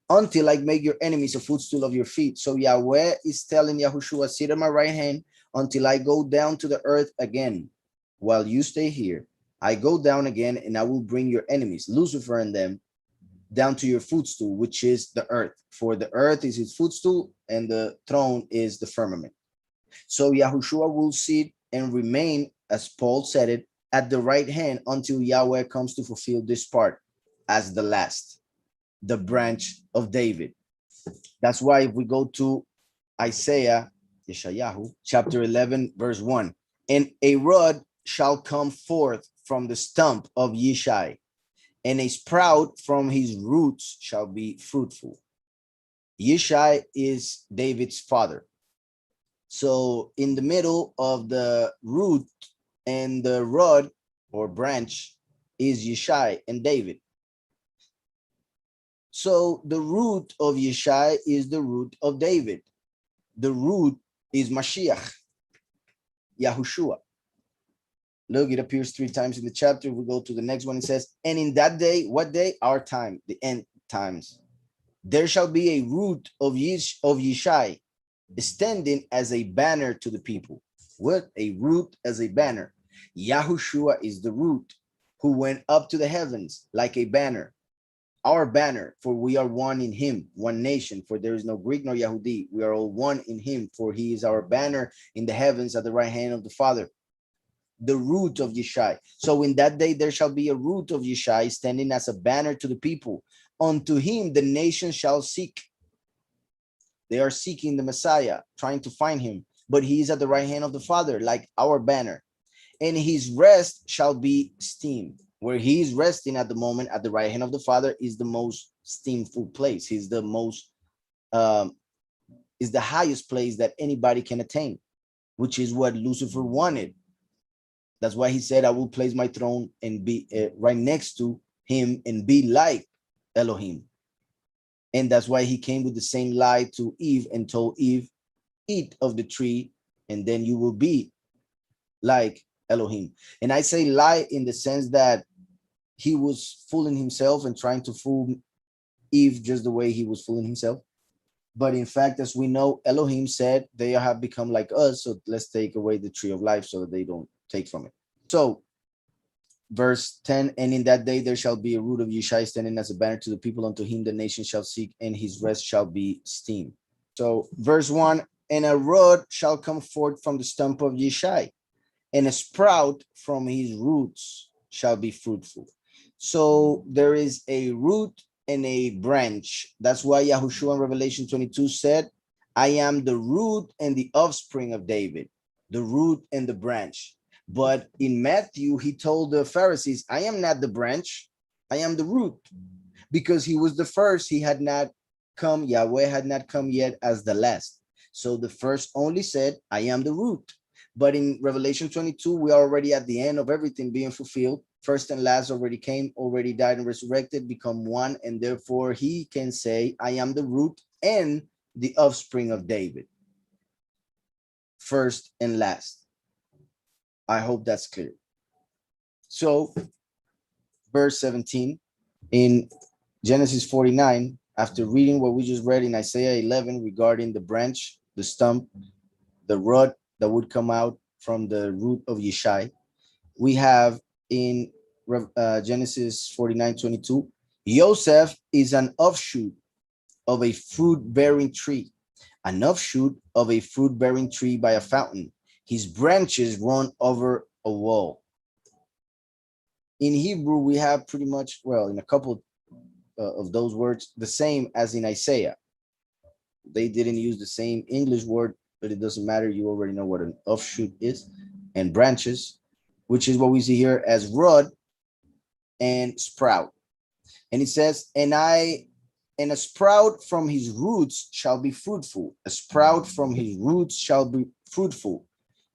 until I make your enemies a footstool of your feet. So Yahweh is telling Yahushua, sit at my right hand until I go down to the earth again. While you stay here, I go down again and I will bring your enemies, Lucifer and them, down to your footstool, which is the earth. For the earth is his footstool and the throne is the firmament. So Yahushua will sit and remain, as Paul said it, at the right hand until Yahweh comes to fulfill this part as the last, the branch of David. That's why if we go to Isaiah, Yeshayahu, chapter 11, verse 1, and a rod shall come forth from the stump of Yishai, and a sprout from his roots shall be fruitful. Yishai is David's father. So in the middle of the root and the rod or branch is Yishai and David. So the root of Yishai is the root of David. The root is Mashiach. Yahushua. Look, it appears 3 times in the chapter. We go to the next one. It says, and in that day, what day? Our time, the end times. There shall be a root of Yishai, standing as a banner to the people. What? A root as a banner. Yahushua is the root who went up to the heavens like a banner. Our banner, for we are one in him, one nation, for there is no Greek nor Yahudi. We are all one in him, for he is our banner in the heavens at the right hand of the Father. The root of Yishai. So in that day there shall be a root of Yishai standing as a banner to the people. Unto him the nation shall seek. They are seeking the Messiah, trying to find him, but he is at the right hand of the Father, like our banner. And his rest shall be steam. Where he is resting at the moment at the right hand of the Father is the most steamful place. He's the most is the highest place that anybody can attain, which is what Lucifer wanted. That's why he said, I will place my throne and be right next to him and be like Elohim. And that's why he came with the same lie to Eve and told Eve, eat of the tree and then you will be like Elohim. And I say lie in the sense that he was fooling himself and trying to fool Eve just the way he was fooling himself. But in fact, as we know, Elohim said they have become like us. So let's take away the tree of life so that they don't take from it. So verse 10, and in that day there shall be a root of Yishai standing as a banner to the people. Unto him the nation shall seek, and his rest shall be steam. So verse 1, and a rod shall come forth from the stump of Yishai, and a sprout from his roots shall be fruitful. So there is a root and a branch. That's why Yahushua in Revelation 22 said, I am the root and the offspring of David, the root and the branch. But in Matthew, he told the Pharisees, I am not the branch, I am the root, because he was the first. He had not come, Yahweh had not come yet as the last. So the first only said, I am the root. But in Revelation 22, we are already at the end of everything being fulfilled. First and last already came, already died and resurrected, become one. And therefore he can say, I am the root and the offspring of David. First and last. I hope that's clear. So verse 17 in Genesis 49, after reading what we just read in Isaiah 11 regarding the branch, the stump, the rod that would come out from the root of Yishai, we have in Genesis 49:22, Joseph is an offshoot of a fruit-bearing tree, an offshoot of a fruit-bearing tree by a fountain. His branches run over a wall. In Hebrew, we have pretty much, well, in a couple of those words, the same as in Isaiah. They didn't use the same English word, but it doesn't matter. You already know what an offshoot is. And branches, which is what we see here as rod and sprout. And it says, and a sprout from his roots shall be fruitful. A sprout from his roots shall be fruitful.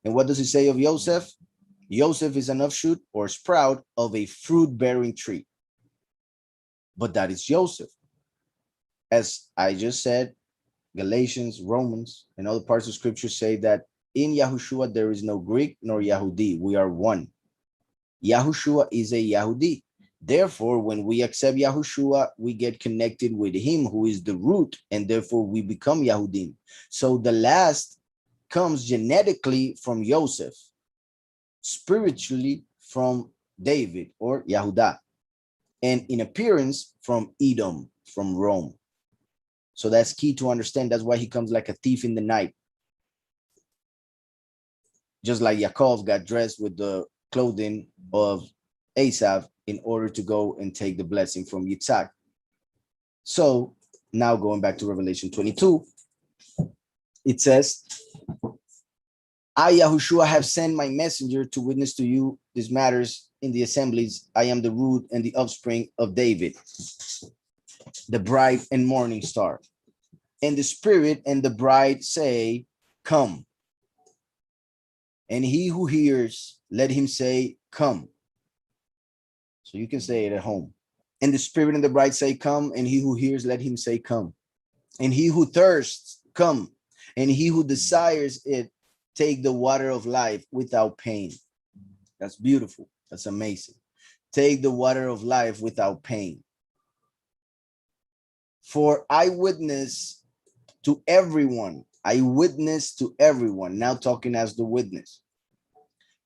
And what does it say of Joseph? Joseph is an offshoot or sprout of a fruit-bearing tree. But that is Joseph. As I just said, Galatians, Romans, and other parts of scripture say that in Yahushua there is no Greek nor Yahudi. We are one. Yahushua is a Yahudi. Therefore, when we accept Yahushua, we get connected with him who is the root, and therefore we become Yahudim. So the last comes genetically from Joseph, spiritually from David or Yahudah, and in appearance from Edom, from Rome. So that's key to understand. That's why he comes like a thief in the night. Just like Yaakov got dressed with the clothing of Esav in order to go and take the blessing from Yitzhak. So now going back to Revelation 22, it says, I, Yahushua, have sent my messenger to witness to you these matters in the assemblies. I am the root and the offspring of David, the bright and morning star. And the spirit and the bride say, come. And he who hears, let him say, come. So you can say it at home. And the spirit and the bride say, come. And he who hears, let him say, come. And he who thirsts, come. And he who desires it, take the water of life without pain. That's beautiful. That's amazing. Take the water of life without pain. For I witness to everyone. I witness to everyone. Now talking as the witness.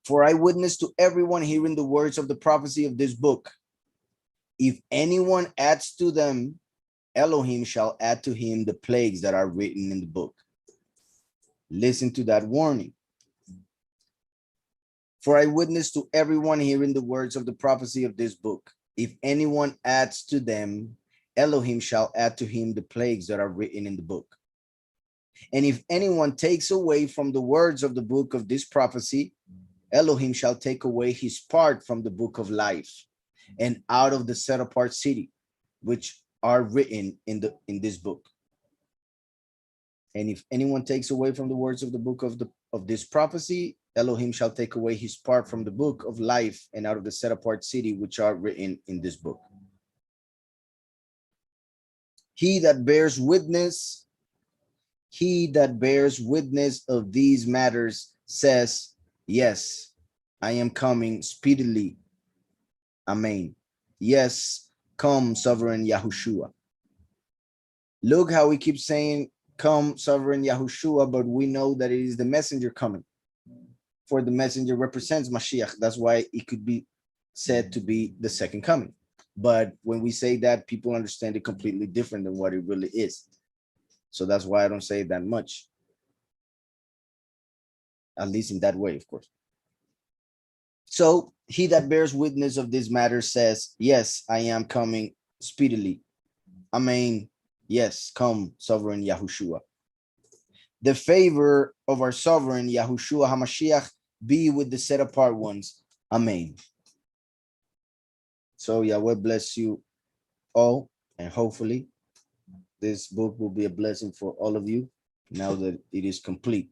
For I witness to everyone hearing the words of the prophecy of this book. If anyone adds to them, Elohim shall add to him the plagues that are written in the book. Listen to that warning. For I witness to everyone hearing the words of the prophecy of this book. If anyone adds to them, Elohim shall add to him the plagues that are written in the book. And if anyone takes away from the words of the book of this prophecy, Elohim shall take away his part from the book of life and out of the set apart city, which are written in this book. And if anyone takes away from the words of the book of this prophecy, Elohim shall take away his part from the book of life and out of the set apart city, which are written in this book. He that bears witness of these matters says, yes, I am coming speedily. Amen. Yes, come, sovereign Yahushua. Look how we keep saying, come, sovereign Yahushua, but we know that it is the messenger coming. For the messenger represents Mashiach. That's why it could be said to be the second coming. But when we say that, people understand it completely different than what it really is. So that's why I don't say it that much. At least in that way, of course. So he that bears witness of this matter says, yes, I am coming speedily. Amen. Yes, come, sovereign Yahushua. The favor of our sovereign Yahushua HaMashiach be with the set apart ones. Amen. So Yahweh bless you all, and hopefully this book will be a blessing for all of you now that it is complete.